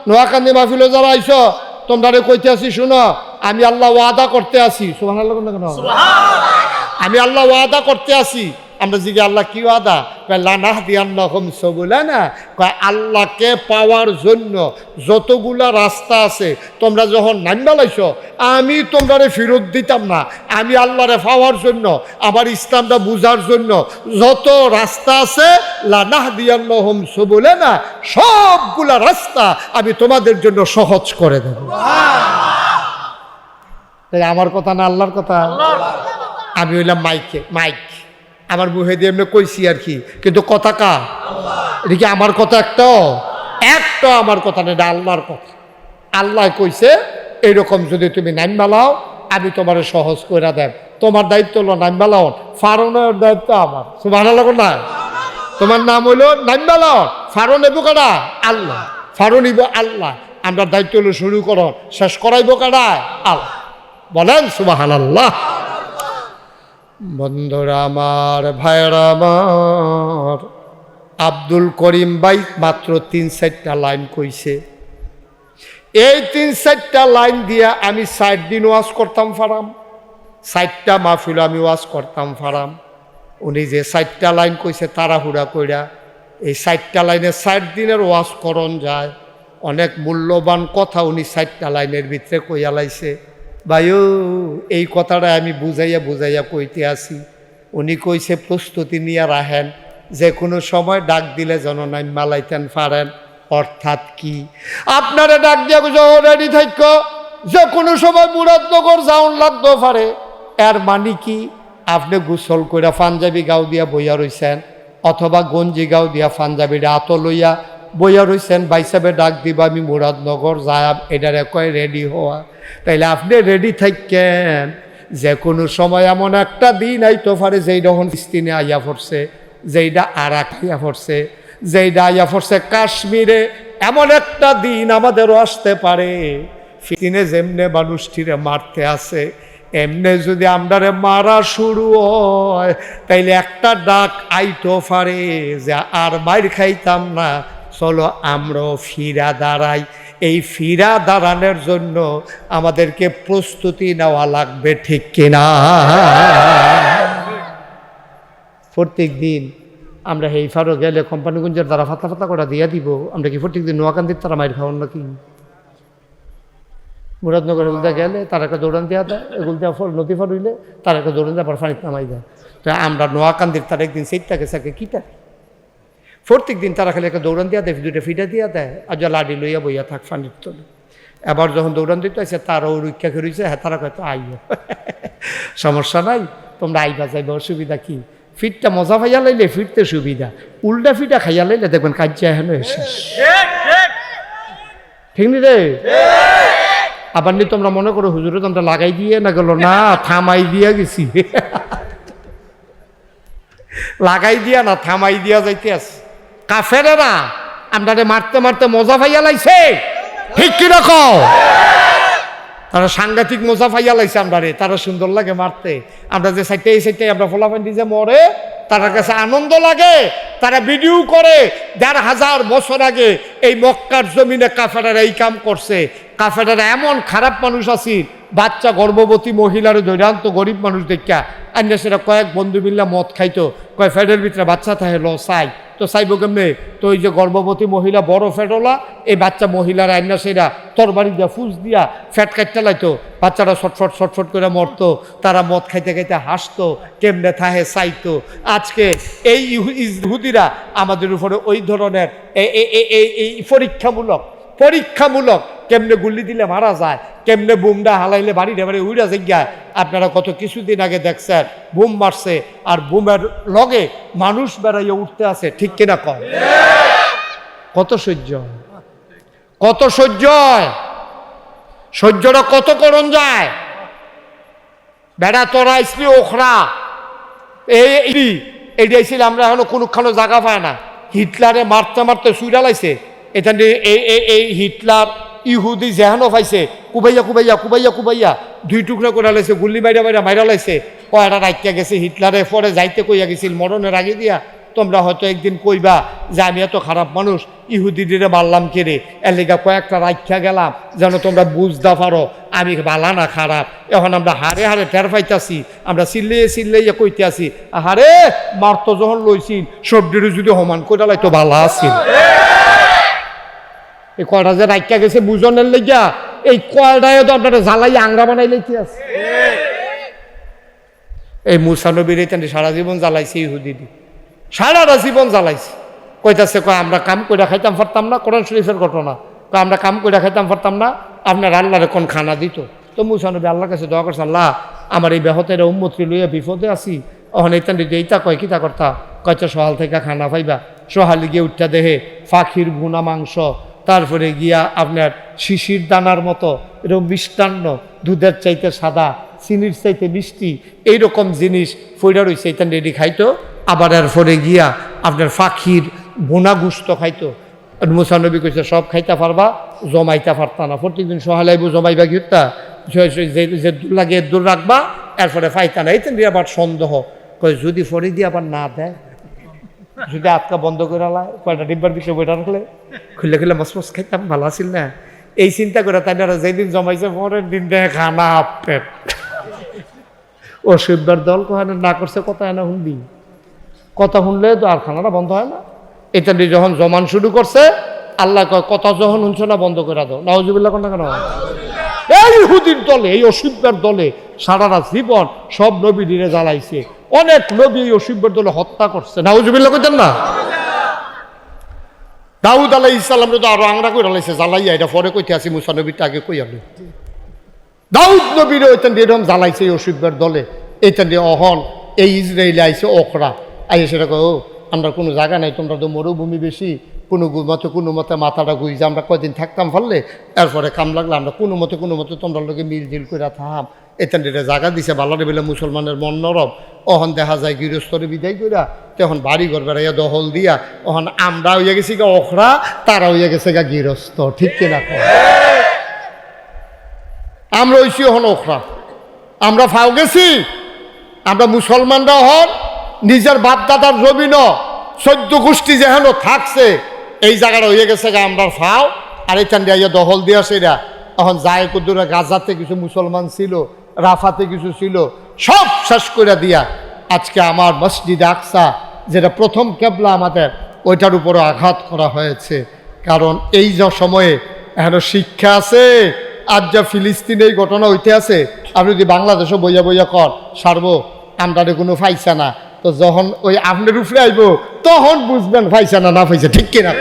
S1: নোয়াকান্দি মাহফিলও যারা আইছো, তোমরা কইতে আছি শুনো, আমি আল্লাহ ওয়াদা করতে আছি। সুবহানাল্লাহ কেন? আমি আল্লাহ ওয়াদা করতে আছি। আমরা জিজ্ঞে আল্লাহ কি ওয়াদা? লানাহদিয়ান্নাহুম সুবুলানা, কয় আল্লাহকে পাওয়ার জন্য যতগুলা রাস্তা আছে তোমরা যখন নাইমা লাইছো, আমি তোমরারে ফেরত দিতাম না। আমি আল্লাহরে পাওয়ার জন্য, আমার ইসলামটা বুঝার জন্য যত রাস্তা আছে লানাহদিয়ান্নাহুম সুবুলানা, সবগুলা রাস্তা আমি তোমাদের জন্য সহজ করে দেব। তাই আমার কথা না আল্লাহর কথা? আমি হইলাম মাইক, আমার মুখে দিয়ে এমনি কইছি আর কি, কিন্তু কথা কার? এটা কি আমার কথা? একটা আমার কথা না, এটা আল্লাহর কথা। আল্লাহ কইছে এইরকম যদি তুমি নাম বালাও আমি তোমার সহজ করে দেব। তোমার দায়িত্ব হলো নাম বালাও, ফারনের দায়িত্ব আমার। সুবহানাল্লাহ না? তোমার নাম হইলো নাম বালাও, ফারন নেবো কারা? আল্লাহ। ফারন নিব আল্লাহ, আমরা দায়িত্ব হলো শুরু করো, শেষ করাইব কারা? আল্লাহ। বলেন সুবহানাল্লাহ। বন্ধুরা আমার, ভাইরা আমার, আব্দুল করিম ভাই মাত্র 3-4টা লাইন কইছে। এই 3-4টা লাইন দিয়া আমি 60 দিন ওয়াজ করতাম ফারাম, 60টা মাহফিল আমি ওয়াজ করতাম ফারাম। উনি যে 60টা লাইন কইছে তাড়াহুড়া কইরা, এই 60টা লাইনে 60 দিনের ওয়াজ করণ যায়। অনেক মূল্যবান কথা উনি 60টা লাইনের ভিতরে কইয়া লাইছে। ভাইও এই কথাটা আমি বুঝাইয়া কইতে আসি। উনি কইছে প্রস্তুতি নিয়ে রাখেন, যে কোনো সময় ডাক দিলে যেন নাই মালাইতেন পারেন। অর্থাৎ কি, আপনারা ডাক দিয়া রেডি থাক, যে কোনো সময় মুরাদনগর যাওন লাগতে পারে। এর মানে কি, আপনি গোসল কইরা পাঞ্জাবি গাও দিয়া বইয়া রইছেন, অথবা গঞ্জি গাও দিয়া পাঞ্জাবিটা আত লইয়া বইয়া রইছেন, বাইসাবে ডাক দিবা আমি মুরাদনগর যাম, এটারে কয় রেডি হওয়া। তাইলে আপনি রেডি থাকেন, যে কোনো সময় এমন একটা দিন আইতে পারে যেইটা ফিলিস্তিনে আইয়া পড়ছে, যেইটা আরাক আইয়া পড়ছে, যেইটা আইয়া পড়ছে কাশ্মীরে। এমন একটা দিন আমাদেরও আসতে পারে, ফিলিস্তিনে যেমনে মানুষটিরে মারতে আছে, এমনি যদি আমরারে মারা শুরু হয়, তাইলে একটা ডাক আইতো পারে যে আর মাইর খাইতাম না, চলো আমরাও ফিরা দাঁড়াই। এই ফিরা দাঁড়ানোর জন্য আমাদেরকে প্রস্তুতি নেওয়া লাগবে, ঠিক কিনা? প্রত্যেক দিন আমরা এই ফারো গেলে কোম্পানিগঞ্জের দ্বারা ফাতলা করে দিয়ে দিব, আমরা কি প্রত্যেক দিন নোয়াকান্দির তারা মাইর খাওয়ান নাকি? মুরাদনগর এগুলো গেলে তার একটা দৌড়ান দেওয়া দেয়, এগুলো দেওয়া নদী ফার হইলে তার একটা দৌড়ান দেওয়া, আবার পানিতে নামাই দেয়। তো আমরা নোয়াকান্দির তার একদিন সেইটাকে সাকে কিটা প্রত্যেক দিন তারা খালি একটা দৌড়ান দেওয়া দেয়, 2টা ফিটা দিয়া দেয়, আর যা লাডি লইয়া বইয়া থাক ফানির তোলে। এবার যখন দৌড়ান দিতে আসে তারও রক্ষা করেছে, হ্যাঁ তারা হয়তো আইও, সমস্যা নাই, তোমরা আইবা যাইবা, অসুবিধা কি? ফিটটা মজা পাইয়া লাইলে ফিরতে সুবিধা, উল্টা ফিটা খাইয়া লাইলে দেখবেন কাজ্যা এখন শেষ, ঠিক নি রে? আবার নি তোমরা মনে করো হুজুরে তোমরা লাগাই দিয়ে না গেল, না থামাই দিয়া গেছি, লাগাই দিয়া না থামাই দিয়া যাইতে আছে। কাফেরেরা আমরা মারতে মারতে মজা পাইয়া লাইছে, ঠিক কিরকম? তারা সাংঘাতিক মজা পাইয়া লাইছে আমরা রে, তারা সুন্দর লাগে মারতে। আমরা যে সাইটে এই সাইটে আমরা ফোলাফান্ডি যে মরে, তার কাছে আনন্দ লাগে, তারা ভিডিও করে। 1,500 বছর আগে এই মক্কার জমিনে কাফেরেরা এই কাম করছে। কাফেরেরা এমন খারাপ মানুষ আছে, বাচ্চা গর্ভবতী মহিলার দৈরান্ত গরিব মানুষ দেখা আন্যা সেটা কয়েক বন্ধু মিল্লা মদ খাইতো, কয় ফ্যাটের ভিতরে বাচ্চা থাকে ল চাই, তো চাইব কেমনে? তো ওই যে গর্ভবতী মহিলা বড় ফ্যাটওয়ালা, এই বাচ্চা মহিলার আন্যা সেরা তরবারি দিয়া ফুস দিয়া ফ্যাট কাটতে লাইতো, বাচ্চারা ছটফট করে মরতো, তারা মদ খাইতে খাইতে হাসতো, কেমনে থাহে চাইতো। আজকে এই ইহুদিরা আমাদের উপরে ওই ধরনের এই পরীক্ষামূলক কেমনে গুলি দিলে মারা যায়, কেমনে বুমটা হালাইলে বাড়ি উড়া যায়। আপনারা কত কিছুদিন আগে দেখছেন বুম মারছে, আর বুমের লগে মানুষ বেড়াইয়া উঠতে আছে, ঠিক কিনা কম? কত সহ্য সহ্যটা কত করণ যায়। বেড়া তোরা ইসলি ওখরা এইটাই ছিল। আমরা এখনো কোনখানো জায়গা পায় না। হিটলারে মারতে মারতে সুইরা লাইছে, এটা এই হিটলার ইহুদি যেহানো পাইছে কুবাইয়া 2 টুকরা করে লাইছে, গুল্লি মাইরা লাইছে। কয়টা রাখিয়া গেছে হিটলারে, পরে যাইতে কইয়া গেছিল মরণের আগে দিয়া, তোমরা হয়তো একদিন কইবা যে আমি এত খারাপ মানুষ, ইহুদিদিরে মারলাম কেড়ে, এর লেগা কয়েকটা রাখিয়া গেলাম যেন তোমরা বুঝতে পারো আমি বালা না খারাপ। এখন আমরা হারে হারে টের পাইতাছি, আমরা চিল্লাইয়া কইতে আছি, আহারে মারতো যখন লইছি সবজির যদি সমান করে লাইতো ভালো আছিল। এই কয়টা যে রাখিয়া গেছে বুঝনের লেগা, এই কয়টায় তো আপনারা জ্বালাই আংরা বানাই লাইতে আছে। এই মুসা নবীর সারা জীবন জ্বালাইছে ইহুদিদি, সারাটা জীবন জ্বালাইছে। কইতাছে কয় আমরা কাম করে খাইতাম পারতাম না, কোরআন শরীফের ঘটনা, কয় আমরা কাম করে খাইতাম পারতাম না, আপনার আল্লাহরে কোন খানা দিত। তো মুসা নবী আল্লাহর কাছে দোয়া করছে, আল্লাহ আমার এই ব্যাহতের উম্মতকে লইয়া বিপদে আছি, অহন এইটা কয় কিতা করতা, কয়টা সহাল থেকে খানা পাইবা। সহালে গিয়ে উঠটা দেহে পাখির ভুনা মাংস, তারপরে গিয়া আপনার শিশির দানার মতো এরকম মিষ্টান্ন, দুধের চাইতে সাদা, চিনির চাইতে মিষ্টি, এইরকম জিনিস ফইরা রয়েছে, এটা রেডি খাইতো। আবার এরপরে গিয়া আপনার পাখির বোনা গুস্ত খাইতো। মুসা নবী কইছে সব খাইতে পারবা, জমাইতে পারতা না। প্রত্যেকদিন সহালাইব জমাইবা গিয়া যে দূর লাগে দূর রাখবা, এরপরে পাইতা না। এইটা আবার সন্দেহ, কয় যদি ফরে দিয়ে আবার না দেয়, যদি আটকা বন্ধ করে আলা কয়টা ডিব্বার বিষয় বইটা রাখলে খুলে খুলে মসমস খাইতাম ভালো আছিল না। এই চিন্তা করে তাই না যেদিন জমাইছে পরের দিন দেখে খানা পেট ওষুধবার দল কোহানে না করছে কথা না শুনবি, কথা শুনলে তো আর খানাটা বন্ধ হয় না। এটা নিয়ে যখন জমান শুরু করছে আল্লাহ কয় কথা যখন শুনছো না বন্ধ করে দাও। নাউজুবিল্লাহ কোন কেন এই ইহুদির দলে এই অসিব্বার দলে সারাটা জীবন সব নবী দিনে জ্বালাইছে, অনেক নবী এই অসিব্বার দলে হত্যা করছে। নাউজুবিল্লাহ কইতেন না। দাউদ আলাইহিস সালাম তো আরো আংরা করে লাইছে জ্বালাইয়া, এটা পরে কইতে আসি মুসা নবীটা আগে কই আলো। দাউদ নবীর ওইটান দিয়ে এরকম জ্বালাইছে এই অসিব্বার দলে। এইটান দিয়ে অহন এই ইসরায়েলে আইছে ওখরা আইসে সেটা কো আমরা কোনো জায়গা নাই, তোমরা তো মরুভূমি বেশি, কোনো মতে মাথাটা গুই যে আমরা কয়দিন থাকতাম ফেললে এরপরে কাম লাগলে আমরা কোনো মতে তোমরা লোকে মিলজিল করে থাম। এতেন এটা জায়গা দিছে বালারে বেলে মুসলমানের মন নরম। অহন দেখা যায় গৃহস্থরে বিদায় কইরা তখন বাড়ি ঘর বেড়াইয়া দহল দিয়া অহন আমরা হইয়া গেছি গা ওখরা, তারা হইয়া গেছে গা গৃহস্থ। ঠিক কিনা? আমরা হইছি অহন ওখরা, আমরা ফাও গেছি। আমরা মুসলমানরা হন নিজের বাপদাদার জমিন 14 গোষ্ঠী যেহেন থাকছে এই জায়গাটা হয়ে গেছে গা আমরা ফাও। আর এই চান্ডিয়া দহল দিয়া সেরা এখন যায় কুদ্দুরা গাজাতে কিছু মুসলমান ছিল, রাফাতে কিছু ছিল, সব শেষ করে দিয়া আজকে আমার মসজিদ আকসা যেটা প্রথম কেবলা আমাদের, ওইটার উপরও আঘাত করা হয়েছে। কারণ এই যে সময়ে এখনো শিক্ষা আছে। আজ যা ফিলিস্তিনে এই ঘটনা হইতে আছে, আপনি যদি বাংলাদেশও বইয়া বইয়া কর সারবো আমরা কোনো ফাইসা না, তো যখন ওই আপনার উপরে আইব তখন বুঝবেন ফাইসা না ফাইসা। ঠিক কিনা?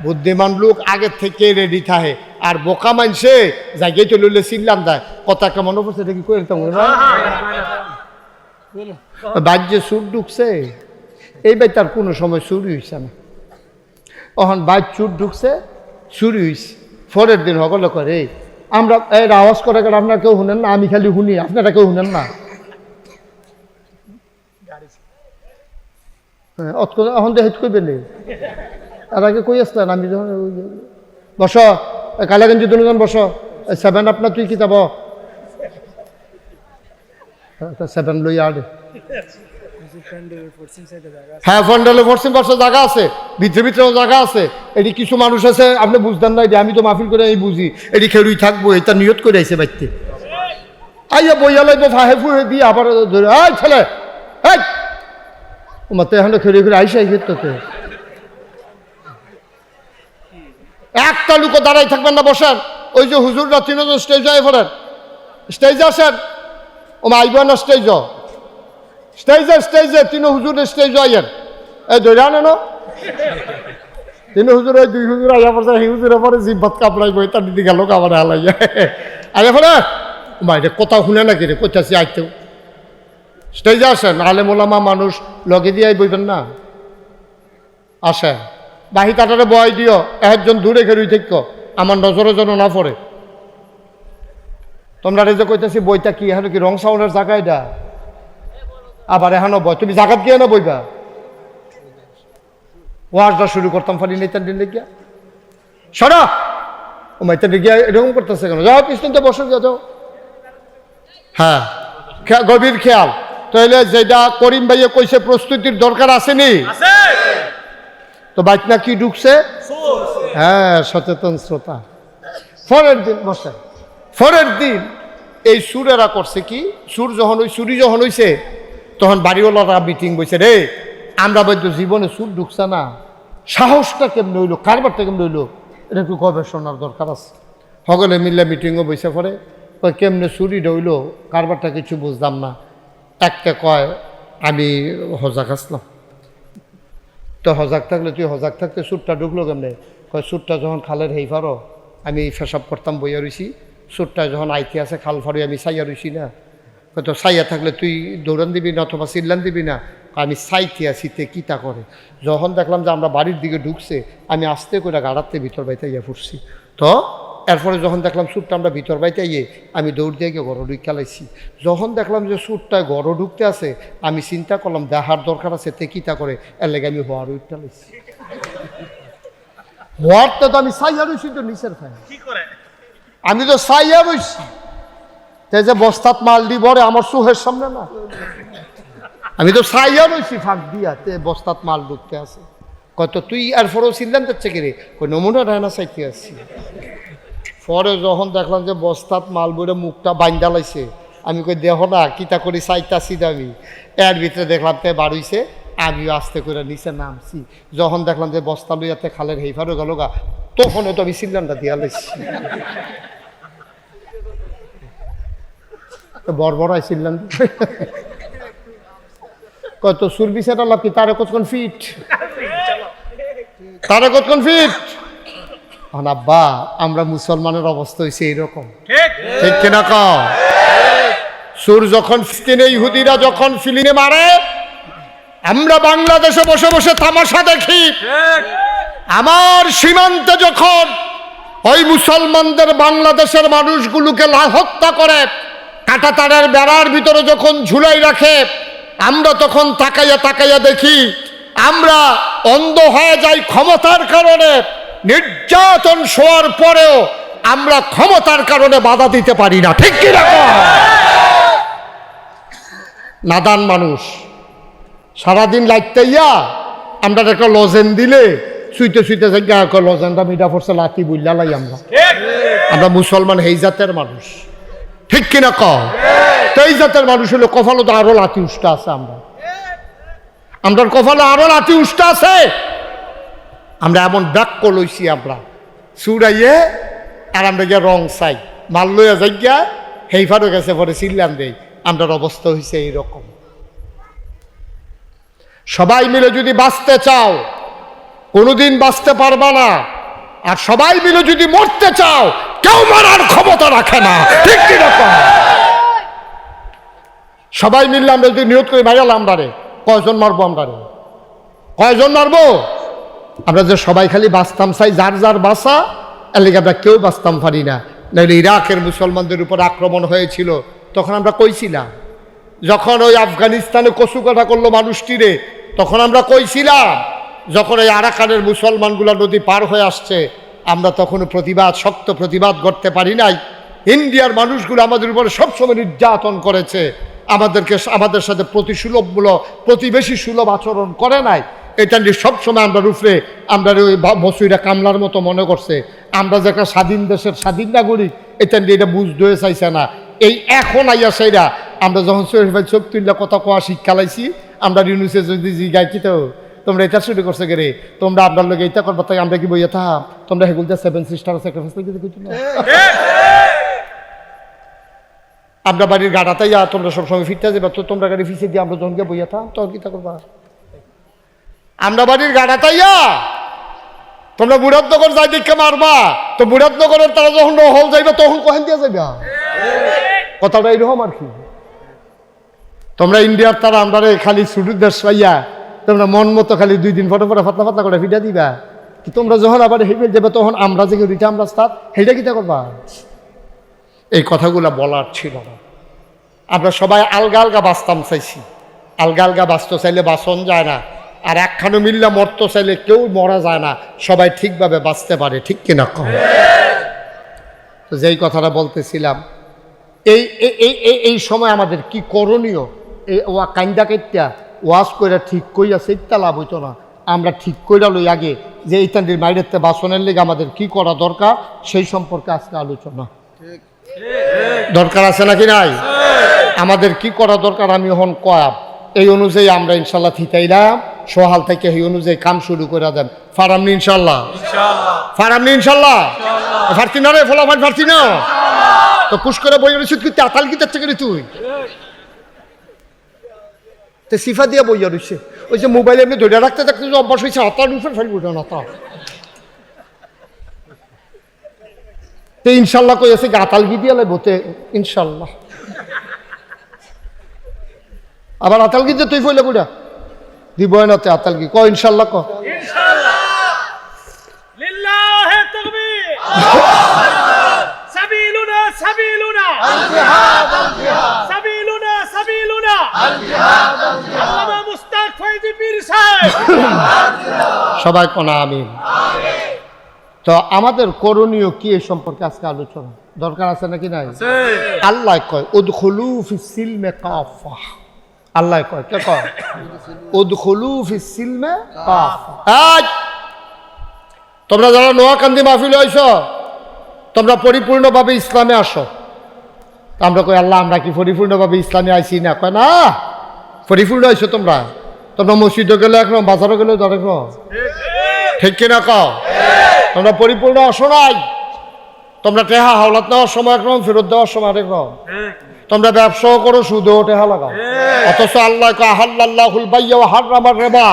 S1: বুদ্ধিমান লোক আগের থেকে রেডি থাকে, আর বোকা মানছে জায়গায় তো লইলে চিনলাম দেয় কথা কেমন পড়ছে দেখি করে বাজ্যে সুর ঢুকছে। এই বাই তার কোনো সময় চুরি হইছে না, এখন বাইক চুর ঢুকছে চুরি হইছে। পরের দিন সকলে করে আমরা এর আওয়াজ করে আপনারা কেউ শুনেন না, আমি খালি শুনি, আপনারা কেউ শুনেন না। এখন দেখে কইবে আর আগে কই আসতেন আমি যখন বস কালাগঞ্জি দুজন বস 7 আপনার তুই কি যাব 7 লই আড়ে। হ্যাঁ ফন্ডালে পশ্চিম পাশে জায়গা আছে, ভিতরে ভিতরেও জায়গা আছে। এটি কিছু মানুষ আছে আপনি বুঝতেন না, আমি তো মাহফিল করে এই বুঝি এটি খেলুই থাকবো, এটা নিয়ত করে আইসে বাইতে আইয়া বইয়া লাগবো ফাহে ফুহে দিয়ে আবার ধরে এই ছেলে এই মাতে এখন খেলে খেলে আইসে তোকে একটা লুকো দাঁড়াই থাকবেন না, বসেন। ওই যে হুজুররা 3 জন স্টেজ আয় পড়েন, স্টেজে আসেন। ও মা আইব না স্টেজে 3 হুজুরের স্টেজ আইয়েন। এই ধরে আনে না 3 হুজুর, ওই 2 হুজুর আইয়া পড়ছে, এই হুজুরের পরে জিব্বাত কাপড়াইব, তার দিদি গেল কাপড় হালাইয়া আইয়া পড়ে মা এটা কথা শুনে নাকি রে কোথাছি আইতেও স্টেজে আসেন। আলেম ওলামা মানুষ লগে দিয়ে বইবেন না, আসেন। বাহি কাটারে বয় দিও, একজন দূরে খেলুই থাকো, আমার নজরে যেন না পড়ে। তোমরা যে কইতেছি বইটা কি এখন কি রং সাউন্ডের জায়গা এটা, আবার এখনো বই তুমি জাগাত গিয়ে না বইবা। ওয়াজটা শুরু করতাম ফালি নেতার দিন লেগিয়া সরা ও মাইতার গিয়া এরকম করতেছে কেন, যাও পিছনতে বসে যাও। হ্যাঁ গভীর খেয়াল। তাহলে যেটা করিম ভাইয়া কইছে প্রস্তুতির দরকার আসেনি, তো বাইকনা কি ঢুকছে? হ্যাঁ সচেতন শ্রোতা। পরের দিন বসে, পরের দিন এই সুরেরা করছে কি, সুর যখন ওই চুরি যখন হইছে তখন বাড়িওয়ালারা মিটিং বইছে, রে আমরা বলতো জীবনে সুর ঢুকছে না, সাহসটা কেমন হইলো, কারবারটা কেমন হইলো, এটা একটু গবেষণার দরকার আছে। সকলে মিললে মিটিংও বসে পড়ে, ওই কেমনে চুরি হইলো কারবারটা কিছু বুঝলাম না। একটা কয় আমি হজাক আসলাম, তো হজাক থাকলে তুই হজাক থাকতে সুরটা ঢুকলো কেমনে? কয় সুরটা যখন খালের হেই ফারো আমি ফেসাব করতাম বইয়া রইছি, সুরটা যখন আইতে আছে খাল ফারো আমি সাইয়া রইছি না। তো সাইয়া থাকলে তুই দৌড়ান দিবি না অথবা চিল্লান দিবি না? আমি সাইতে আছি তে কিতা করে। যখন দেখলাম যে আমরা বাড়ির দিকে ঢুকছে আমি আস্তে করে গাড়াতে ভিতর বাইতে ইয়ে ফুটছি, তো এরপরে যখন দেখলাম সুরটা আমরা ভিতর বাইতে ইয়ে আমি দৌড় দিয়ে গিয়ে গড় ঢুকে লাইছি। যখন দেখলাম যে সুরটায় গড় ঢুকতে আছে আমি চিন্তা করলাম দেখার দরকার আছে তে কিতা করে, এর লেগে আমি হওয়ার উঠতে লাইছি। হওয়ারটা তো আমি সাইয়া রইছি তো নিচের ফ্যান, আমি তো সাইয়া রইছি, যে বস্তাত মাল দি বরে আমার চোখের সামনে না। আমি তো সাইয়া রয়েছি ফাঁক দিয়াতে বস্তাত মাল ঢুকতে আছে কত তুই আর ফরো ছিলাম তার থেকে রে কই নমুনা রায়না চাইতে আসছি পরে যখন দেখলাম যে বস্তাত মাল বইরে মুখটা বাইন্দা লাইছে আমি কই দেহ না কিতা করি চাইতাছি আমি এর ভিতরে দেখলাম তে বাড়ইছে আমিও আস্তে করে নিচে নামছি যখন দেখলাম যে বস্তা লইয়াতে খালের হেইফারও গেল গা তখনও তো আমি সিলিন্ডার দিয়া লাইছি বড় আইছিলাম কত সুরবি সেটা লাভ কি তারে কতক্ষণ ফিট তারে কতক্ষণ ফিট আব্বা আমরা মুসলমানের অবস্থা হয়েছে এইরকম ঠিক কিনা ক সুর যখন ফিলিস্তিনে ইহুদিরা যখন ফিলিনে মারে আমরা বাংলাদেশে বসে বসে তামাশা দেখি আমার সীমান্তে যখন ওই মুসলমানদের বাংলাদেশের মানুষগুলোকে হত্যা করে কাঁটা তারের বেড়ার ভিতরে যখন ঝুলাই রাখে আমরা তখন তাকাইয়া তাকাইয়া দেখি আমরা অন্ধ হয়ে যাই ক্ষমতার কারণে নির্যাতন শোয়ার পরেও আমরা ক্ষমতার কারণে বাধা দিতে পারি না ঠিক কি রকম নাদান মানুষ সারাদিন লাইতাইয়া আমরা একটা লজেন দিলে শুইতে শুইতে লজেনটা মিঠা পড়ছে লাতি বুল্লা লাই আমরা মুসলমান এই জাতের মানুষ ঠিক কিনা ক এই জাতের মানুষ হলো কপালে তো আরো লাতি উষ্টা আছে আমরা কপালে আরো লাতি উষ্টা আছে আমরা এমন বাক্য লইছি আমরা চুড়াইয়ে আর আমরা গিয়া রং চাই মাল লইয়া যাই গিয়া হেইফারও গেছে পরে চিল্লাম দেই আমরার অবস্থা হয়েছে এইরকম সবাই মিলে যদি বাঁচতে চাও কোনোদিন বাঁচতে পারবা না আর সবাই মিলে যদি মরতে চাও কেউ মারার ক্ষমতা রাখে না ঠিক কিরকম সবাই মিললে আমরা যদি নিয়ত করি ভাইয়াল আমরারে কয়জন মারবো আমরারে কয়জন মারবো আমরা যে সবাই খালি বাঁচতাম চাই যার যার বাঁচা এর লিগে আমরা কেউ বাঁচতাম পারি না নাহলে ইরাকের মুসলমানদের উপর আক্রমণ হয়েছিল তখন আমরা কইছিলাম যখন ওই আফগানিস্তানে কচুকাটা করলো মানুষটিরে তখন আমরা কইছিলাম যখন ওই আরাকানের মুসলমানগুলো নদী পার হয়ে আসছে আমরা তখনও প্রতিবাদ শক্ত প্রতিবাদ করতে পারি নাই ইন্ডিয়ার মানুষগুলো আমাদের উপরে সবসময় নির্যাতন করেছে আমাদের সাথে প্রতিসুলভমূলক প্রতিবেশী সুলভ আচরণ করে নাই এটা নিয়ে সবসময় আমরা রূপে আমরা ওই বসুইরা কামলার মতো মনে করছে আমরা যে একটা স্বাধীন দেশের স্বাধীন নাগরিক এটা নিয়ে এটা বুঝতে চাইছে না এই এখন আইয়া সেইরা আমরা যখন শরীফ চোখ তুললে কথা কোয়া শিক্ষা লাইছি আমরা ইউনুসে যদি জিগাই কি তো তোমরা এটা শুরু করছে গে রে তোমরা আপনার লোক এইটা করবো তাই আমরা কি বইয়া থাম তোমরা হেগুলতে 7 সিস্টার স্যাক্রিফাইস আমরা বাড়ির গাড়াতেই তোমরা সবসময় ফিরতে যাবে তো তোমরা গাড়ি ফিসে দিয়ে আমরা জনকে বইয়া থাম তখন কি তা করবা আমরা বাড়ির গাড়াতাইয়া তোমরা মুরাদনগর যাই দেখে মারবা তো মুরাদনগরের তারা যখন হল যাইবা তখন কহেন দিয়া যাইবা কথাটা এইরকম আর কি তোমরা ইন্ডিয়ার তারা আমরা খালি ছুটির দেশ পাইয়া তোমরা মন মতো খালি 2 দিন ফটো ফটো ফাতলা ফাতলা করে ফিটা দিবা তোমরা যখন আবার হেঁটে যাবে তখন আমরা যে রিটা আমরা স্টার্ট হেঁটে কিটা করবা এই কথাগুলো বলার ছিল না আমরা সবাই আলগা আলগা বাঁচতাম চাইছি আলগা আলগা বাঁচতে চাইলে বাঁচন যায় না আর একখানো মিল্লা মরতে চাইলে কেউ মরা যায় না সবাই ঠিকভাবে বাঁচতে পারে ঠিক কিনা কম তো যেই কথাটা বলতেছিলাম এই এই সময় আমাদের কি করণীয় এই ওয়া কান্দা কেটটা ওয়াশ কইরা ঠিক কইয়া সেইটা লাভ হইতো না আমরা ঠিক কইরা লই আগে যে এইটান্ডির মাইরেতে বাসনের লেগে আমাদের কি করা দরকার সেই সম্পর্কে আজকে আলোচনা দরকার আছে নাকি নাই আমাদের কি করা দরকার আমি হন কয়াব এই অনুযায়ী আমরা ইনশাল্লাহ থিতাইলাম সোহাল থেকে এই অনুযায়ী কাম শুরু করে দেন ফারামনি ইনশাল্লাহ ফারামনি ইনশাল্লাহ ফারতি না রে ফলাফল ফারতি না তো পুশ করে বই রয়েছিস কি আতাল কি তার থেকে তুই তো সিফা দিয়ে বইয়া রয়েছে ওই যে মোবাইল এমনি ধরে রাখতে থাকতে যে অভ্যাস হয়েছে আতাল উপরে ফেলবো না তা তো ইনশাল্লাহ কই আছে আতাল গি দিয়ে লাগবো ইনশাল্লাহ আবার আতাল গি তুই ফইলে বুড়া দিব না তে আতাল গি ক ইনশাল্লাহ ক
S2: ইনশাল্লাহ লিল্লাহি তাকবীর সাবিলুনা সাবিলুনা আল জিহাদ সাবিলুনা সাবিলুনা আল জিহাদ আল্লামা মুস্তাক ফয়জি পীর সাহেব
S1: সবাই কোন আমিন আমিন তো আমাদের করণীয় কি এই সম্পর্কে আজকে আলোচনা দরকার আছে নাকি নাই আল্লাহ কয় উদখুলু ফিস সিলমে কাফা আল্লাহ কয় কে কয় উদখুলু ফিস সিলমে কাফা। এই তোমরা যারা নোয়াকান্দি মাহফিল হইছ তোমরা পরিপূর্ণভাবে ইসলামে আসো। আমরা কই আল্লাহ আমরা কি পরিপূর্ণভাবে ইসলামে আইছি না? কয় না, পরিপূর্ণ হয়েছো তোমরা। তোমরা মসজিদে গেলে একরকম, বাজারে গেলে একরকম, ঠিক কিনা কও? তোমরা পরিপূর্ণ আসো নাই। তোমরা টেহা হাওলাত নেওয়ার সময় একরকম, ফেরত দেওয়ার সময় আরেকরকম। তোমরা ব্যবসাও করো, সুদেও টেহা লাগাও। অথচ আল্লাহ কয় আহাল্লাল্লাহুল বাইয়া ওয়া হাররামার রিবা।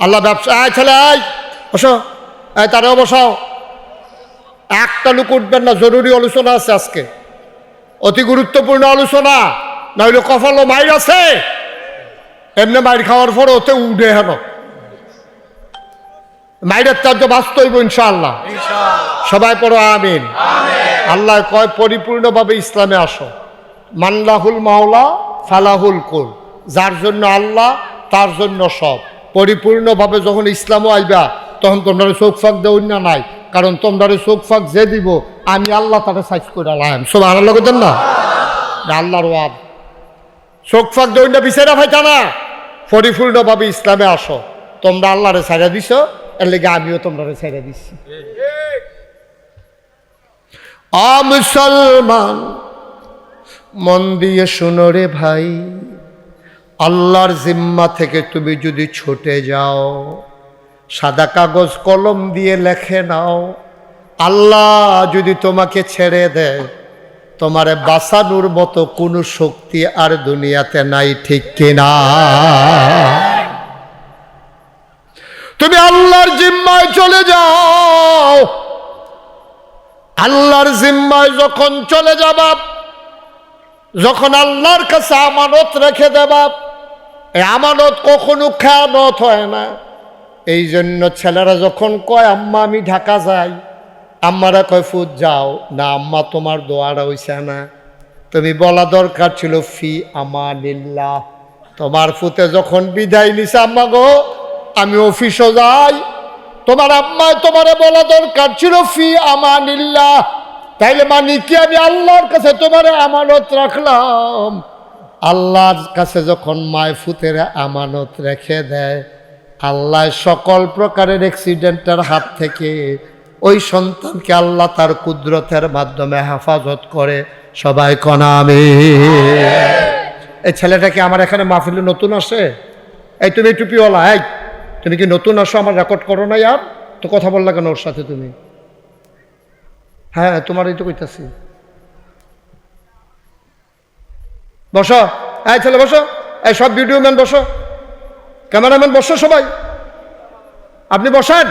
S1: আল্লাহ ব্যবসা, আয় ছেলে আয় বসো, এই তারাও বসাও। একটা লোক উঠবেন না, জরুরি আলোচনা আছে আজকে, অতি গুরুত্বপূর্ণ আলোচনা। নইলে কপালও মাইর আছে, এমনি মাইর খাওয়ার পরে ওতে উঠে হেন মাইরের তার বাস্তব ইনশাআল্লাহ। সবাই পড়ো আমিন। আল্লাহ কয় পরিপূর্ণভাবে ইসলামে আসো। মানলাহুল মাওলা ফালাহুল কুল, যার জন্য আল্লাহ তার জন্য সব। পরিপূর্ণভাবে যখন ইসলামও আইবা তখন তোমরা চোখ ফাঁক দেউন না নাই, কারণ তোমরা চোখ ফাঁক যে দিব আমি আল্লাহ তাকে সাইজ করে আলাম। সব আল্লাহ করতেন না, আল্লাহর ওয়াদ। চোখ ফাঁক দেউন না, বিচারা ফাইতা না। পরিপূর্ণভাবে ইসলামে আসো। তোমরা আল্লাহরে ছাইড়া দিছ, এর লেগে আমিও তোমরা ছাইড়া দিচ্ছি। মুসলমান মন দিয়ে শুনো রে ভাই, আল্লাহর জিম্মা থেকে তুমি যদি ছুটে যাও, সাদা কাগজ কলম দিয়ে লেখে নাও, আল্লাহ যদি তোমাকে ছেড়ে দেয়, তোমারে বাঁচানোর মতো কোনো শক্তি আর দুনিয়াতে নাই, ঠিক কিনা? তুমি আল্লাহর জিম্মায় চলে যাও। আল্লাহর জিম্মায় যখন চলে যাবা, যখন আল্লাহর কাছে আমানত রেখে দেবা, এই আমানত কখনো খেয়ানত হয় না। এই জন্য ছেলেরা যখন কয় আম্মা আমি ঢাকা যাই, আম্মারা কয় ফুট যাও না, আম্মা তোমার দোয়াটা হইছে না, তুমি বলা দরকার ছিল ফি আমানিল্লাহ। তোমার ফুতে যখন বিদায় নিছে, আম্মা গো আমি অফিসও যাই, তোমার আম্মায় তোমারে বলা দরকার ছিল ফি আমানিল্লাহ। তাইলে মানে কি আমি আল্লাহর কাছে তোমারে আমানত রাখলাম। আল্লাহর কাছে যখন মায় ফুতের আমানত রেখে দেয়, আল্লাহ সকল প্রকারের অ্যাক্সিডেন্টের হাত থেকে ওই সন্তানকে আল্লাহ তার কুদরতের মাধ্যমে হেফাজত করে। সবাই কনা আমিন। এই ছেলেটাকে আমার এখানে মাহফিলে নতুন আসে, এই তুমি টুপিওয়ালা, এই তুমি কি নতুন আসো? আমার রেকর্ড করো না ইয়ার, তো কথা বললা কেন ওর সাথে তুমি? হ্যাঁ তোমার এই তো কইতাছি। বসো, এই ছেলে বসো, এই সব ভিডিও ম্যান বসো, ক্যামেরাম্যান বসো, সবাই আপনি বসেন।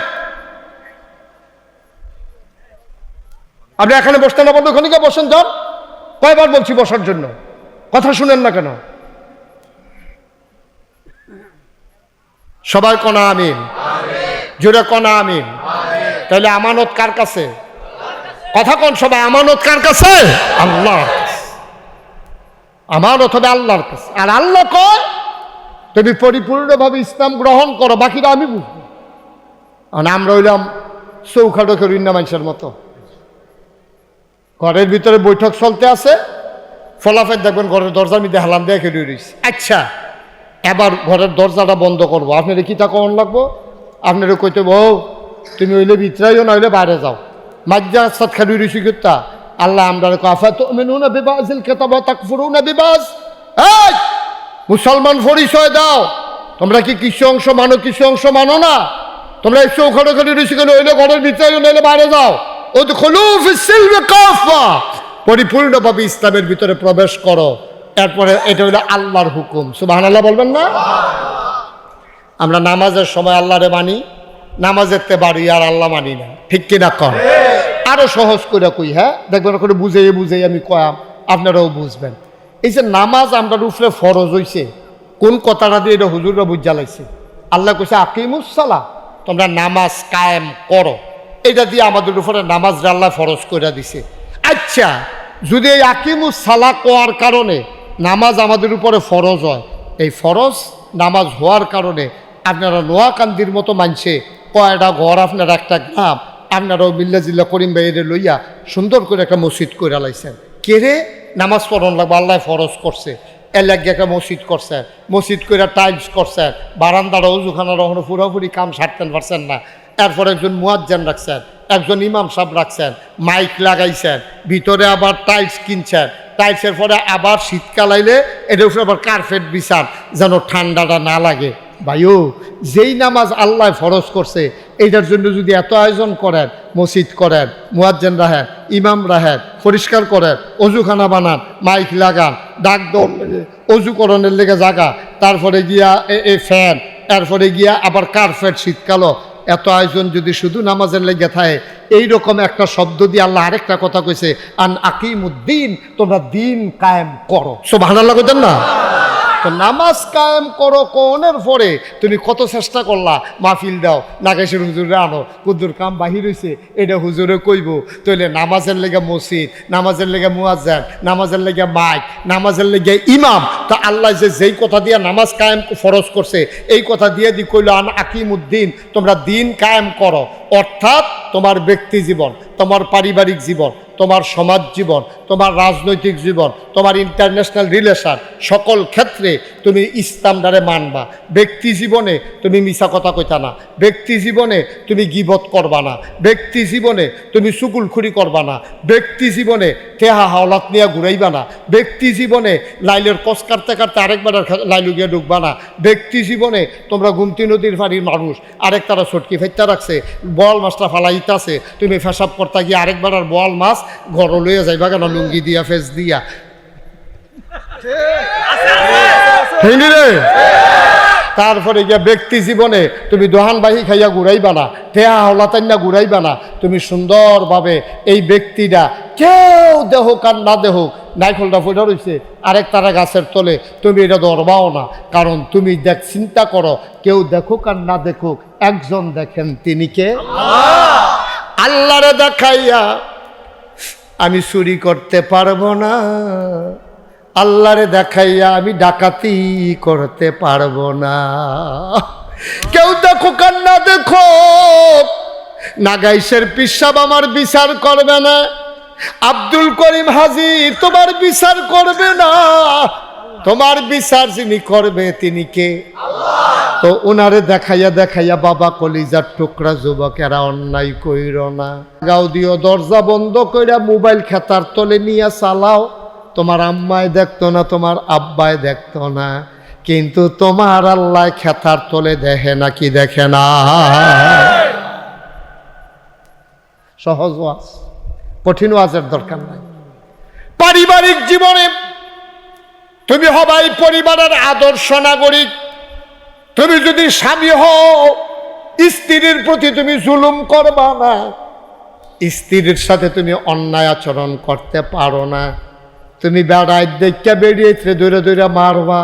S1: আপনি এখানে বসতে না বলতে ওখানে গিয়ে বসেন। যান, কয়বার বলছি বসার জন্য, কথা শুনেন না কেন? সবাই কনা আমিন, জোরে কনা আমিন। তাহলে আমানত কার কাছে? কথা কোন সবাই, আমানত কার কাছে? আল্লাহর কাছে। আমানত হবে আল্লাহর কাছে। আর আল্লাহ কয় তুমি পরিপূর্ণভাবে ইসলাম গ্রহণ করো, বাকিটা আমি বুঝবো। আমরা হইলাম চৌখাটো করিনা মানুষের মতো, ঘরের ভিতরে বৈঠক চলতে আছে, ফলাফল দেখবেন ঘরের দরজার মধ্যে হেলাম দিয়ে খেয়ে রয়েছে। আচ্ছা এবার ঘরের দরজাটা বন্ধ করবো, আপনার কি তা কখন লাগবো? আপনারা কইতে বউ তুমি হইলে ভিতরাইও না হইলে বাইরে যাও, মাজ্জা সাত খেলুই রয়েছি কিতা আল্লাহ আমরা আফা তো মেনুনা বিবাজিল কেতাবা তাকফুরুনা বিবাজ। এই মুসলমান পরিচয় দাও, তোমরা কি কিছু অংশ মানো, কিছু অংশ মানো না? তোমরা এই চৌখাটো খেলে রয়েছি কেন? হইলে ঘরের ভিতরাইও নইলে বাইরে যাও। উদখুলু ফিস সিলমি কাফা, পরিপূর্ণভাবে ইসলামের ভিতরে প্রবেশ করো। এরপরে এটা হইলো আল্লাহর হুকুম। সুবহানাল্লাহ বলবেন না? আমরা নামাজের সময় আল্লাহরে মানি, নামাজের তে বাড়ি আর আল্লাহ মানি না, ঠিক কিনা কন? আরো সহজ করে কই, হ্যাঁ দেখবেন করে বুঝাই বুঝাই আমি কয়াম, আপনারাও বুঝবেন। এই যে নামাজ আমরা উপরে ফরজ হইছে, কোন কথাটা দিয়ে এটা হুজুররা বুঝা লাইছে? আল্লাহ কইছে আকিমুস সালাহ, তোমরা নামাজ কায়েম করো। এটা দিয়ে আমাদের উপরে নামাজ আল্লাহ ফরজ করে দিছে। আচ্ছা যদি এই আকিমুস সালাহ কোয়ার কারণে নামাজ আমাদের উপরে ফরজ হয়, এই ফরজ নামাজ হওয়ার কারণে আপনারা নোয়াকান্দির মতো মানছে কয়টা ঘর, আপনারা একটা গ্রাম, আপনারাও মিল্লা জিল্লা করিম ভাইয়ের লইয়া সুন্দর করে একটা মসজিদ করে লাইছেন। কে রে নামাজ পড়ন লাগবে, আল্লাহ ফরজ করছে। এর লাগে একটা মসজিদ করছেন, মসজিদ করে টাইলস করছেন, বারান্দার অজুখানার ওখানে পুরোপুরি কাম সারতেন পারছেন না। এরপর একজন মুয়াজ্জিন রাখছেন, একজন ইমাম সাহেব রাখছেন, মাইক লাগাইছেন, ভিতরে আবার টাইলস কিনছেন, টাইলসের পরে আবার শীতকাল আইলে এটার উপরে আবার কার্পেট বিছান যেন ঠান্ডাটা না লাগে। ভাইও, যেই নামাজ আল্লাহ ফরজ করছে এইটার জন্য যদি এত আয়োজন করেন, মসজিদ করেন, মুয়াজ্জিন রাখেন, ইমাম রাখেন, পরিষ্কার করেন, অজুখানা বানান, মাইক লাগান, ডাক দৌড় অজুকরণের লেগে জায়গা, তারপরে গিয়া ফ্যান, এরপরে গিয়া আবার কার্পেট শীতকালও, এত আয়োজন যদি শুধু নামাজের লেগে থাকে, এইরকম একটা শব্দ দিয়ে আল্লাহ আরেকটা কথা কইছে, আন আকিমুদ্দিন, তোমরা দিন কায়েম করো। সুবহানাল্লাহ কইতেন না? তো নামাজ কায়েম করো কোনের পরে তুমি কত চেষ্টা করলা, মাহফিল দাও, নাগেশের হুজুরে আনো, কুদ্দুর কাম বাহির হইছে, এটা হুজুরে কইব, তাইলে নামাজের লেগে মসজিদ, নামাজের লেগে মুয়াজ্জিন, নামাজের লেগে মাইক, নামাজের লেগে ইমাম। তা আল্লাহ যেই কথা দিয়ে নামাজ কায়েম ফরজ করছে, এই কথা দিয়ে কইল আন আকিমুদ্দিন, তোমরা দিন কায়েম করো। অর্থাৎ তোমার ব্যক্তি জীবন, তোমার পারিবারিক জীবন, তোমার সমাজ জীবন, তোমার রাজনৈতিক জীবন, তোমার ইন্টারন্যাশনাল রিলেশন, সকল ক্ষেত্রে তুমি ইসলামটারে মানবা। ব্যক্তি জীবনে তুমি মিছা কথা কইতা না, ব্যক্তি জীবনে তুমি গীবত করবা না, ব্যক্তি জীবনে তুমি চুগুলখুরি করবা না, ব্যক্তি জীবনে টেহা হাওলাত নিয়ে ঘুরাইবা না, ব্যক্তি জীবনে লাইলের কস কাটতে কাটতে আরেকবার লাইলু গিয়ে ঢুকবা না, ব্যক্তি জীবনে তোমরা গুমতি নদীর ফাড়ির মানুষ, আরেক তারা ছটকি ফেটটা রাখছে, বল মাছটা ফালাইতাছে, তুমি ফেসাব করতে গিয়ে আরেকবার আর বল মাছ ঘর লইয়া যাইবা কেন, লুঙ্গি দিয়া ফেস দিয়া রে। তারপরে গিয়া ব্যক্তি জীবনে তুমি দোহানবাহি খাইয়া ঘুরাইবা না, ঠেয়া হলাতান্না ঘুরাইবা না, তুমি সুন্দরভাবে এই ব্যক্তিটা কেউ দেহক আর না দেহক, নাইফলটা ফুটা রয়েছে আরেক তারা গাছের তলে, তুমি এটা ধরবাও না, কারণ তুমি চিন্তা করো, কেউ দেখুক আর না দেখুক, একজন দেখেন, তিনি কে? আল্লাহরে দেখাইয়া আমি চুরি করতে পারবো না, আল্লাহরে দেখাইয়া আমি ডাকাতি করতে পারবো না। কেউ দেখুক আর না দেখুক, নাগাইশের পিসাব আমার বিচার করবে না, আব্দুল করিম হাজী তোমার বিচার করবে না, তোমার বিচার যিনি করবে তিনি কে? তো ওনারে দেখাইয়া দেখাইয়া বাবা কলিজার টুকরা যুবকেরা অন্যায় কইর না, গাও দিও দরজা বন্ধ কইরা মোবাইল খেতার তলে নিয়ে চালাও, তোমার আম্মায় দেখতো না, তোমার আব্বায় দেখতো না, কিন্তু তোমার আল্লাহ খেতার তলে দেখে নাকি দেখে না? সহজ ওয়াজ, কঠিন ওয়াজের দরকার নাই। পারিবারিক জীবনে তুমি হবাই পরিবারের আদর্শ নাগরিক। তুমি যদি স্বামী হও, স্ত্রীর প্রতি তুমি জুলুম করবা না, স্ত্রীর সাথে তুমি অন্যায় আচরণ করতে পারো না। তুমি বেড়াইত দেখা বেরিয়েছে দূরে দূরে মারবা,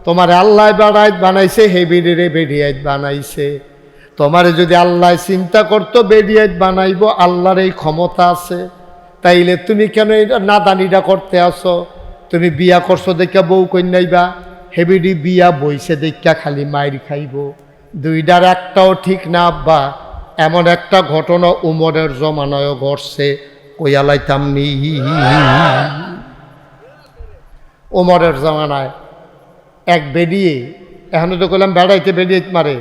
S1: তোমার আল্লাহ বেড়াইত বানাইছে, হে বেরিয়ে বেরিয়াইত বানাইছে। তোমার যদি আল্লাহ চিন্তা করতো বেরিয়াইত বানাইব, আল্লাহর এই ক্ষমতা আছে, তাইলে তুমি কেন এটা নাদানিটা করতে আসো? তুমি বিয়া করছো দেখা বউ কন্যাইবা, হেবিডি বিয়া বইছে দেখা খালি মাইর খাইব। দুইটার একটাও ঠিক না আব্বা। এমন একটা ঘটনা উমরের জমানায় ঘটছে, কইয়ালাইতাম নি। উমরের জমানায় এক বেরিয়ে, এখানে তো কইলাম বেড়াইতে বেরিয়ে মারে,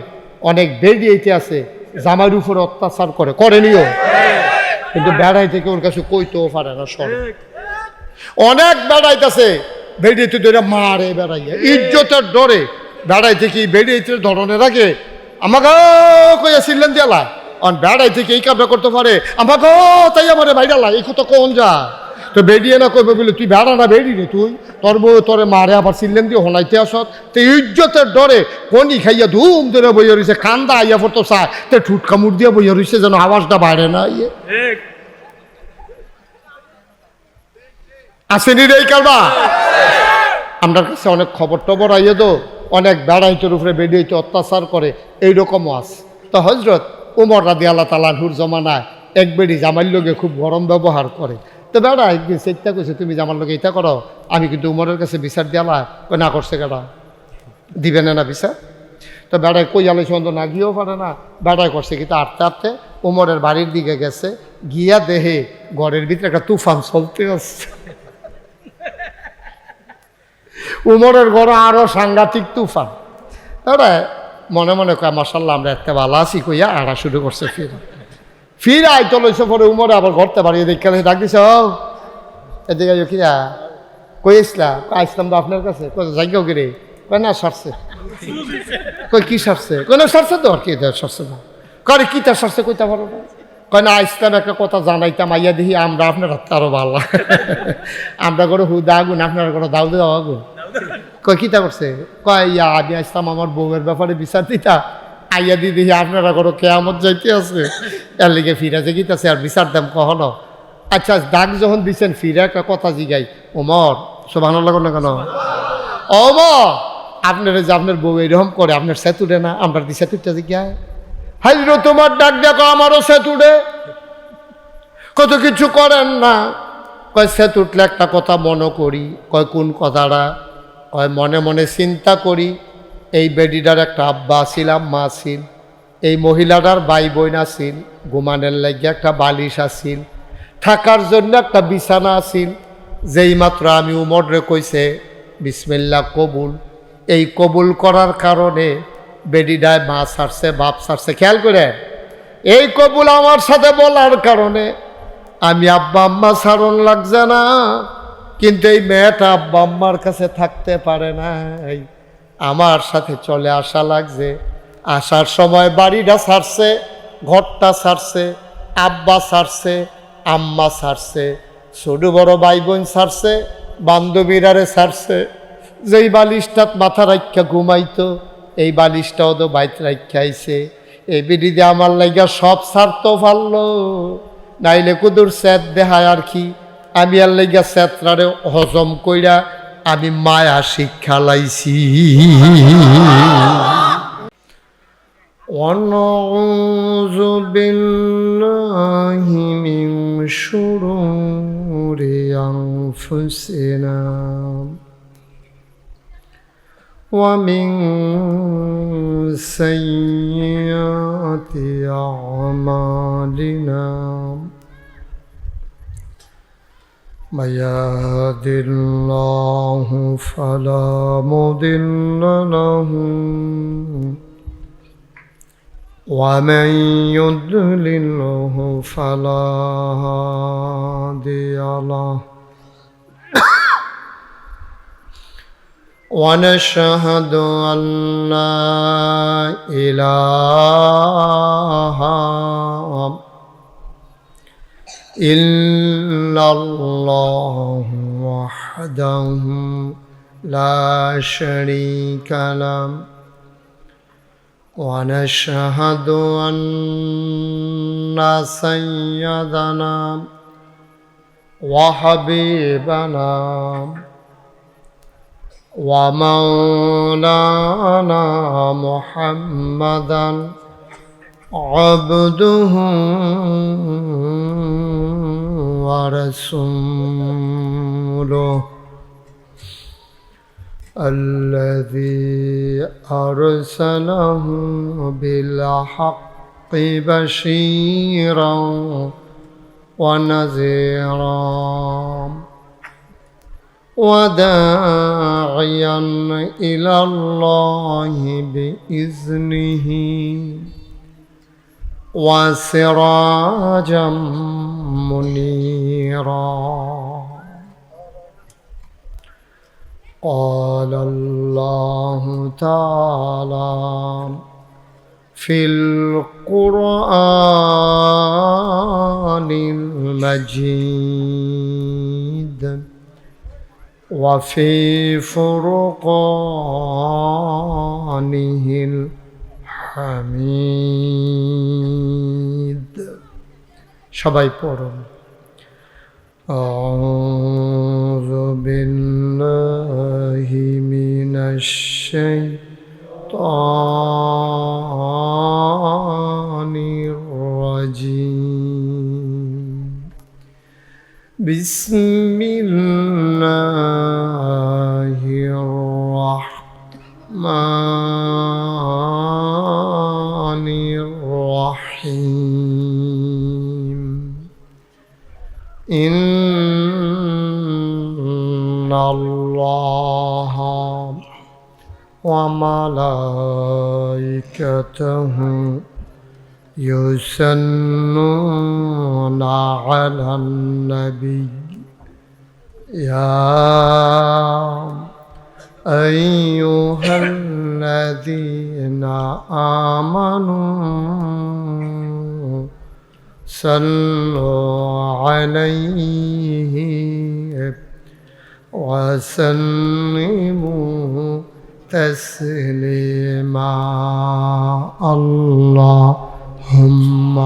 S1: অনেক বেরিয়েতে আছে জামাইয়ের উপর অত্যাচার করে, করেনিও, কিন্তু বেড়াইতে কেউ ওর কাছে কইতেও পারে না। সর অনেক বেড়াইতেছে, বেরিয়েতে ধরে মারে, বেড়াইয়া ইজ্জতের ডরে বেড়াইতে কি বেরিয়েতে ধরনের আগে আমাকে কইয়া ছিলেন দিয়ালা, অন বেড়াই থেকে এই কামটা করতে পারে, আমাকে তাই আমার বাইরালা, এই কথা কোন যা তো বেরিয়ে না কইবে বলে, তুই বেড়া না বেরি রে, তুই তোর বউ তোরে মারে আবার ছিলেন দিয়ে হনাইতে আসত। তো ইজ্জতের ডরে কনি খাইয়া ধুম ধরে বইয়া রয়েছে, কান্দা আইয়া পড়তো চায়, তো ঠুট কামড় দিয়ে বইয়া রয়েছে যেন আওয়াজটা বাইরে না। ইয়ে আসেনি রে এই কারবা। আমার কাছে অনেক খবর টবর আইয়ে তো, অনেক বেড়াইতের উপরে বেরিয়েতে অত্যাচার করে, এইরকমও আছে। তো হজরত উমর রাদিয়াল্লাহু তাআলা আনহুর জমানায় এক বেড়ি জামাইর লোকে খুব গরম ব্যবহার করে। তো বেড়া একদিন চেষ্টা করছে, তুমি জামার লোকে এটা করো, আমি কিন্তু উমরের কাছে বিচার দিয়ালা, না করছে কেডা, দিবে না বিচার। তো বেড়ায় কই আলোচনা তো না গিয়েও পারে না, বেড়ায় করছে কিন্তু আটতে আটতে উমরের বাড়ির দিকে গেছে, গিয়া দেহে ঘরের ভিতরে একটা তুফান চলতে আসছে। উমরের ঘরে আরো সাংঘাতিক তুফান। ওরা মনে মনে কয় মাশাল্লাহ আমরা এত ভালো আছি কইয়া আড়া শুরু করছে ফির আইতো লইছে পরে উমরে আবার ঘরতে বাড়িয়ে দেখে ডাক দিছে, ও এদিকে কিরা কই ইসলাম আইসলাম তো আপনার কাছে জায়গাও কিরে কয় না সারছে। কই কি সারছে? কই না সারছে তো আর কি সারছে না। করে কি তার সারছে কইতে পারো না? কয় না ইসলাম একটা কথা জানাইতাম আইয়া দেখি আমরা আপনার হাতে আরো ভালো আমরা করে হুদা আগুন আপনার করে দাউ দেওয়া আগুন। কয় কিতা করছে? কয় ইয়া আমি আসতাম আমার বউয়ের ব্যাপারে বিচার দিতা আইয়া দি দেখি আপনারা করো কেয়ামত যাইতে আছে এর লিগে ফিরাছে গীতাছে আর বিচার দাম কখনো। আচ্ছা ডাক যখন দিচ্ছেন ফিরে একটা কথা জিগাই, ওমর সুবহানাল্লাহ না কেন ওমর আপনারা যে আপনার বউ এরকম করে আপনার সেতুরে না আমরা দি সেতুরটা জিগায় হাইরো তোমার ডাক দেখো আমারও সেতুরে কত কিছু করেন না। কয় সেতু উঠলে একটা কথা মনে করি। কয় কোন কথাটা? কয় মনে মনে চিন্তা করি এই বেডিটার একটা আব্বা আছিল আম্মা আছিল, এই মহিলাটার ভাই বোন আছিল, ঘুমানের লাগিয়ে একটা বালিশ আছিল, থাকার জন্য একটা বিছানা আছিল। যেই মাত্র আমি উমরে কইছে বিসমিল্লাহ কবুল, এই কবুল করার কারণে বেডিডায় মা ছাড়ছে বাপ ছাড়ছে। খেয়াল করে এই কবুল আমার সাথে বলার কারণে আমি আব্বা আম্মা ছাড়ন লাগছে না, কিন্তু এই মেয়েটা আব্বা আম্মার কাছে থাকতে পারে না, আমার সাথে চলে আসা লাগছে। আসার সময় বাড়িটা ছাড়ছে, ঘরটা ছাড়ছে, আব্বা ছাড়ছে, আম্মা ছাড়ছে, ছোট বড় ভাই বোন ছাড়ছে, বান্ধবীরারে ছাড়ছে। যেই বালিশটাত মাথা রাখা ঘুমাইতো এই বালিশটাও তো বাইত রাখা আইছে। এই বিডিতে আমার লাইগা সব ছাড়তো পারলো, নাইলে কুদুর স্যাত দেহায় আর কি। আমি আর লাইগা স্যাতরারে হজম কইরা আমি মায়া শিক্ষা লাইছি। ওয়ানাউযু বিল্লাহি মিন শুরুরি আনফুসিনা ওয়া মিন সাইয়্যাতি আমালিনা من يهد الله فلا مضل له ومن يضلله فلا هادي له ونشهد أن لا إله إلا الله وحده لا شريك له ونشهد أن سيدنا وحبيبنا ومولانا محمدا عبده ورسوله الذي أرسله بالحق بشيرا ونذيرا وداعيا إلى الله بإذنه وسراجا منيرا قال الله تعالى في القرآن المجيد وفي فرقانه الحميد সবাই পড়ুন أعوذ بالله من الشيطان الرجيم بسم الله الرحمن الرحيم إن الله وملائكته يصلون على النبي يا أيها الذين آمنوا صلوا عليه وسلموا تسليما اللهم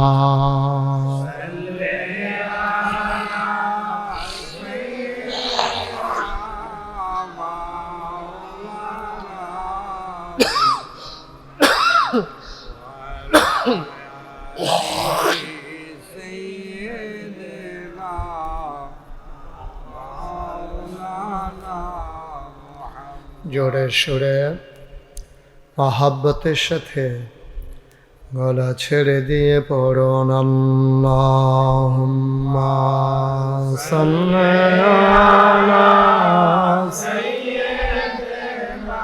S1: জোরে সুরে মহাব্বতের সাথে গলা ছেড়ে দিয়ে পড়ুন আল্লাহুম্মা সাল্লি আলা সাইয়্যিদিনা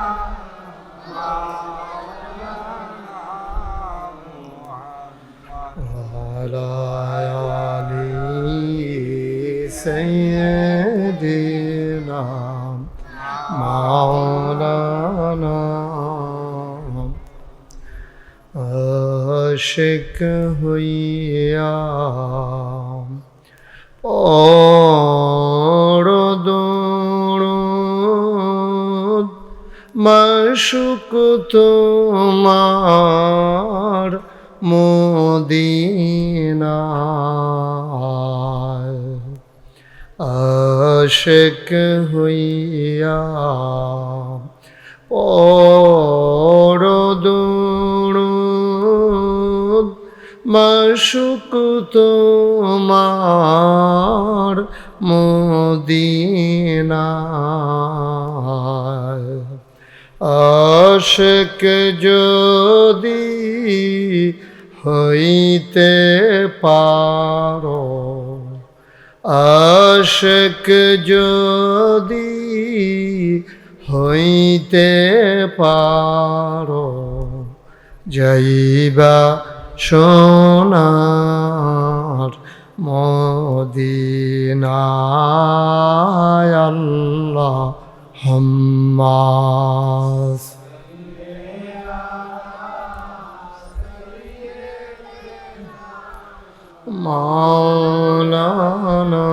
S1: ওয়া আলা আলি সাইয়্যিদিনা মাওলানা আশিক হইয়া পড়ো দুরূদ মাশুক তোমার মদিনায় আশিক হইয়া পড়ো দুরূদ মাশুক তোমার মদিনায় আশিক যদি হইতে পারো আশিক যদি হইতে পারো যাইবা সোনার মদিনায় আল্লাহুম্মা মাওলানা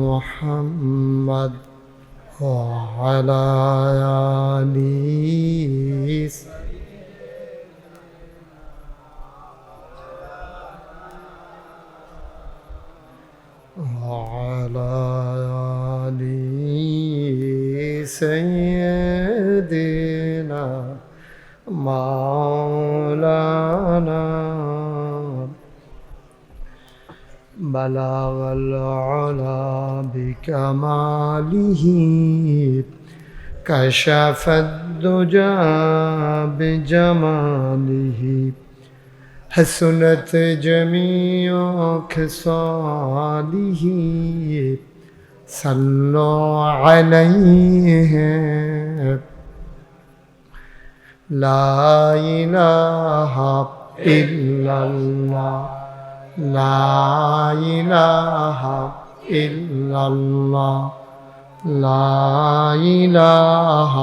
S1: মুহাম্মদ ওয়া আলা আলিহি وعلى آل سيدنا مولانا بلغ العلا بكماله كشف الدجى بجماله حسنت جميع خصاله صلوا عليه لا إله إلا الله لا إله إلا الله لا إله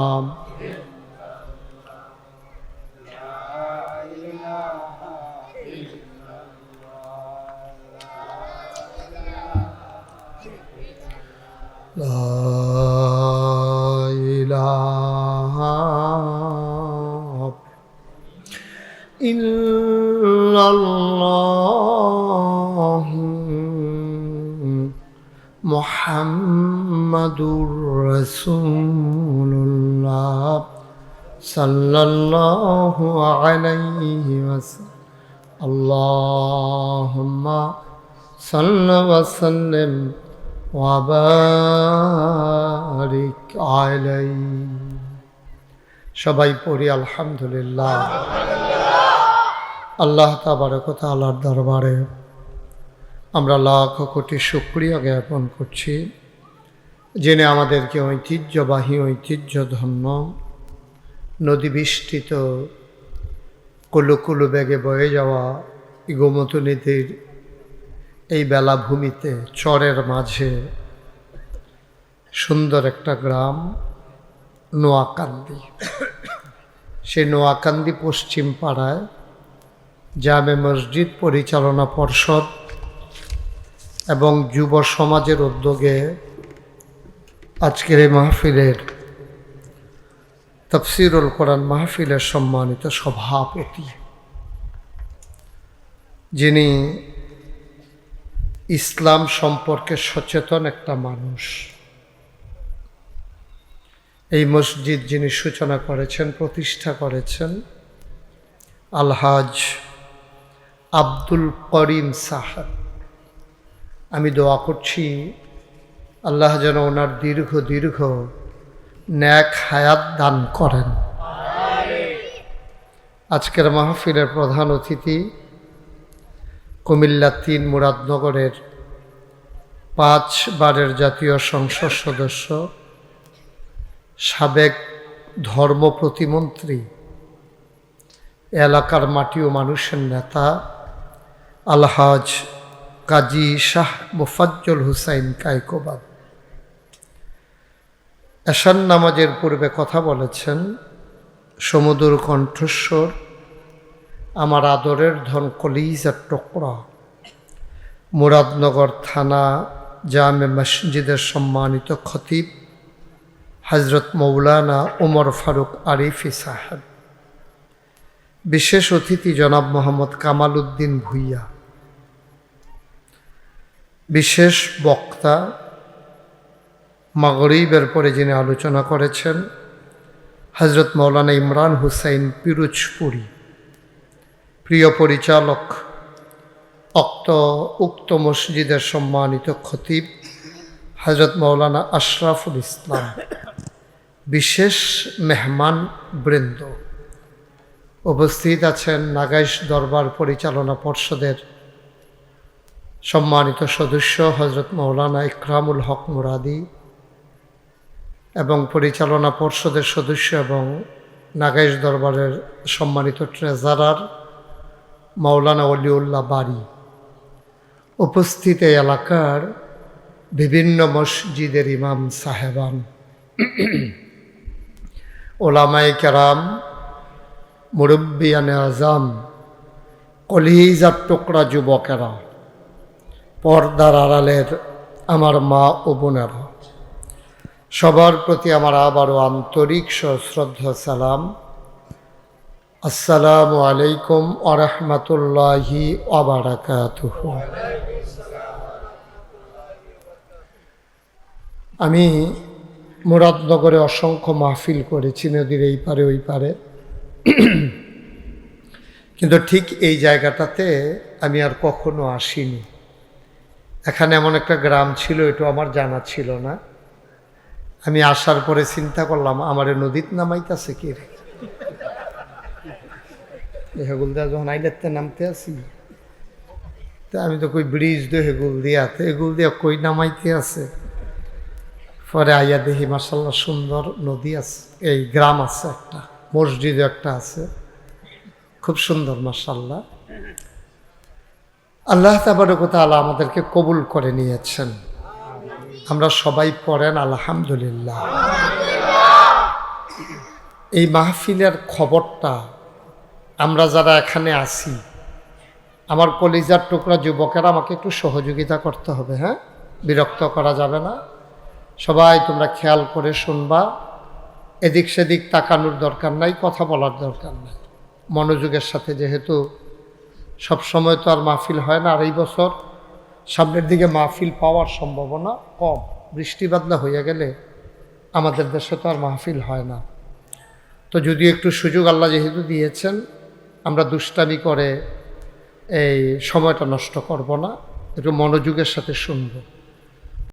S1: لا إله إلا الله محمد رسول الله صلى الله عليه وسلم اللهم صل وسلم وبارك عليه সবাই পড়ি আলহামদুলিল্লাহ। আল্লাহ তাবারক ওয়া তাআলার দরবারে আমরা লাখ কোটি শুকরিয়া জ্ঞাপন করছি, যিনি আমাদেরকে ঐতিহ্যবাহী ঐতিহ্যধন্য নদী বেষ্টিত কুলু কুলু বেগে বয়ে যাওয়া গোমতী নদীর এই বেলাভূমিতে চরের মাঝে সুন্দর একটা গ্রাম নোয়াকান্দি। সেই নোয়াকান্দি পশ্চিম পাড়ায় জামে মসজিদ পরিচালনা পর্ষদ এবং যুব সমাজের উদ্যোগে আজকের এই মাহফিলের তাফসীরুল কোরআন মাহফিলের সম্মানিত সভাপতি, যিনি ইসলাম সম্পর্কে সচেতন একটা মানুষ, এই মসজিদ যিনি সূচনা করেছেন, প্রতিষ্ঠা করেছেন, আলহাজ আব্দুল করিম সাহেব। আমি দোয়া করছি আল্লাহ যেন ওনার দীর্ঘ ন্যাক হায়াত দান করেন। আজকের মাহফিলের প্রধান অতিথি কুমিল্লা ৩ মুরাদনগরের 5 বারের জাতীয় সংসদ সদস্য, সাবেক ধর্ম প্রতিমন্ত্রী, এলাকার মাটি ও মানুষের নেতা আলহাজ কাজী শাহ মোফাজ্জল হুসাইন কায়কোবাদ। এশার নামাজের পূর্বে কথা বলেছেন সমুদর কণ্ঠস্বর, আমার আদরের ধন কলিজার টুকরা, মুরাদনগর থানা জামে মসজিদের সম্মানিত খতিব হজরত মৌলানা ওমর ফারুক আরিফি সাহেব, বিশেষ অতিথি জনাব মোহাম্মদ কামাল উদ্দিন ভুইয়া, বিশেষ বক্তা মাগরিবের পরে যিনি আলোচনা করেছেন হজরত মৌলানা ইমরান হুসাইন পিরোজপুরি, প্রিয় পরিচালক উক্ত মসজিদের সম্মানিত খতিব হজরত মৌলানা আশরাফুল ইসলাম, বিশেষ মেহমান বৃন্দ, উপস্থিত আছেন নাগাইশ দরবার পরিচালনা পর্ষদের সম্মানিত সদস্য হজরত মৌলানা ইকরামুল হক মুরাদি এবং পরিচালনা পর্ষদের সদস্য এবং নাগাইশ দরবারের সম্মানিত ট্রেজারার মৌলানা ওলিউল্লাহ বাড়ি, উপস্থিত এই এলাকার বিভিন্ন মসজিদের ইমাম সাহেবান, ওলামায়ে কেরাম, মুরব্বিয়ানে আজম, কলিজার টুকরা যুবকেরা, পর্দার আড়ালের আমার মা ও বোনেরা, সবার প্রতি আমার আবারও আন্তরিক সশ্রদ্ধা সালাম। আসসালামু আলাইকুম ওয়া রাহমাতুল্লাহি ওয়া বারাকাতুহু। আমি মুরাদনগরে অসংখ্য মাহফিল করেছি নদীর এই পারে ওই পারে, কিন্তু ঠিক এই জায়গাটাতে আমি আর কখনো আসিনি। এখানে এমন একটা গ্রাম ছিল, এটা আমার জানা ছিল না। আমি আসার পরে চিন্তা করলাম আমার নদীত নামাইতেছে কে রে, হেগুল দিয়া যখন আইলেতে নামতে আসি, তা আমি তো কই ব্রিজ দিয়ে হেগুল দিয়া, তো এগুল দিয়া কই নামাইতে আছে। পরে আইয়া দেখি মাশাআল্লাহ সুন্দর নদী আছে, এই গ্রাম আছে, একটা মসজিদ একটা আছে, খুব সুন্দর মাশাআল্লাহ। আল্লাহ তাবারক ওয়া তাআলা আমাদেরকে কবুল করে নিয়েছেন। আমরা সবাই পড়েন আলহামদুলিল্লাহ। এই মাহফিলের খবরটা আমরা যারা এখানে আছি, আমার কলিজার টুকরা যুবকেরা, আমাকে একটু সহযোগিতা করতে হবে, হ্যাঁ, বিরক্ত করা যাবে না। সবাই তোমরা খেয়াল করে শুনবা, এদিক সেদিক তাকানোর দরকার নাই, কথা বলার দরকার নাই, মনোযোগের সাথে, যেহেতু সবসময় তো আর মাহফিল হয় না, আর এই বছর সামনের দিকে মাহফিল পাওয়ার সম্ভাবনা কম, বৃষ্টি বাদলা হইয়া গেলে আমাদের দেশে তো আর মাহফিল হয় না। তো যদি একটু সুযোগ আল্লাহ যেহেতু দিয়েছেন, আমরা দুষ্টামি করে এই সময়টা নষ্ট করব না, একটু মনোযোগের সাথে শুনব।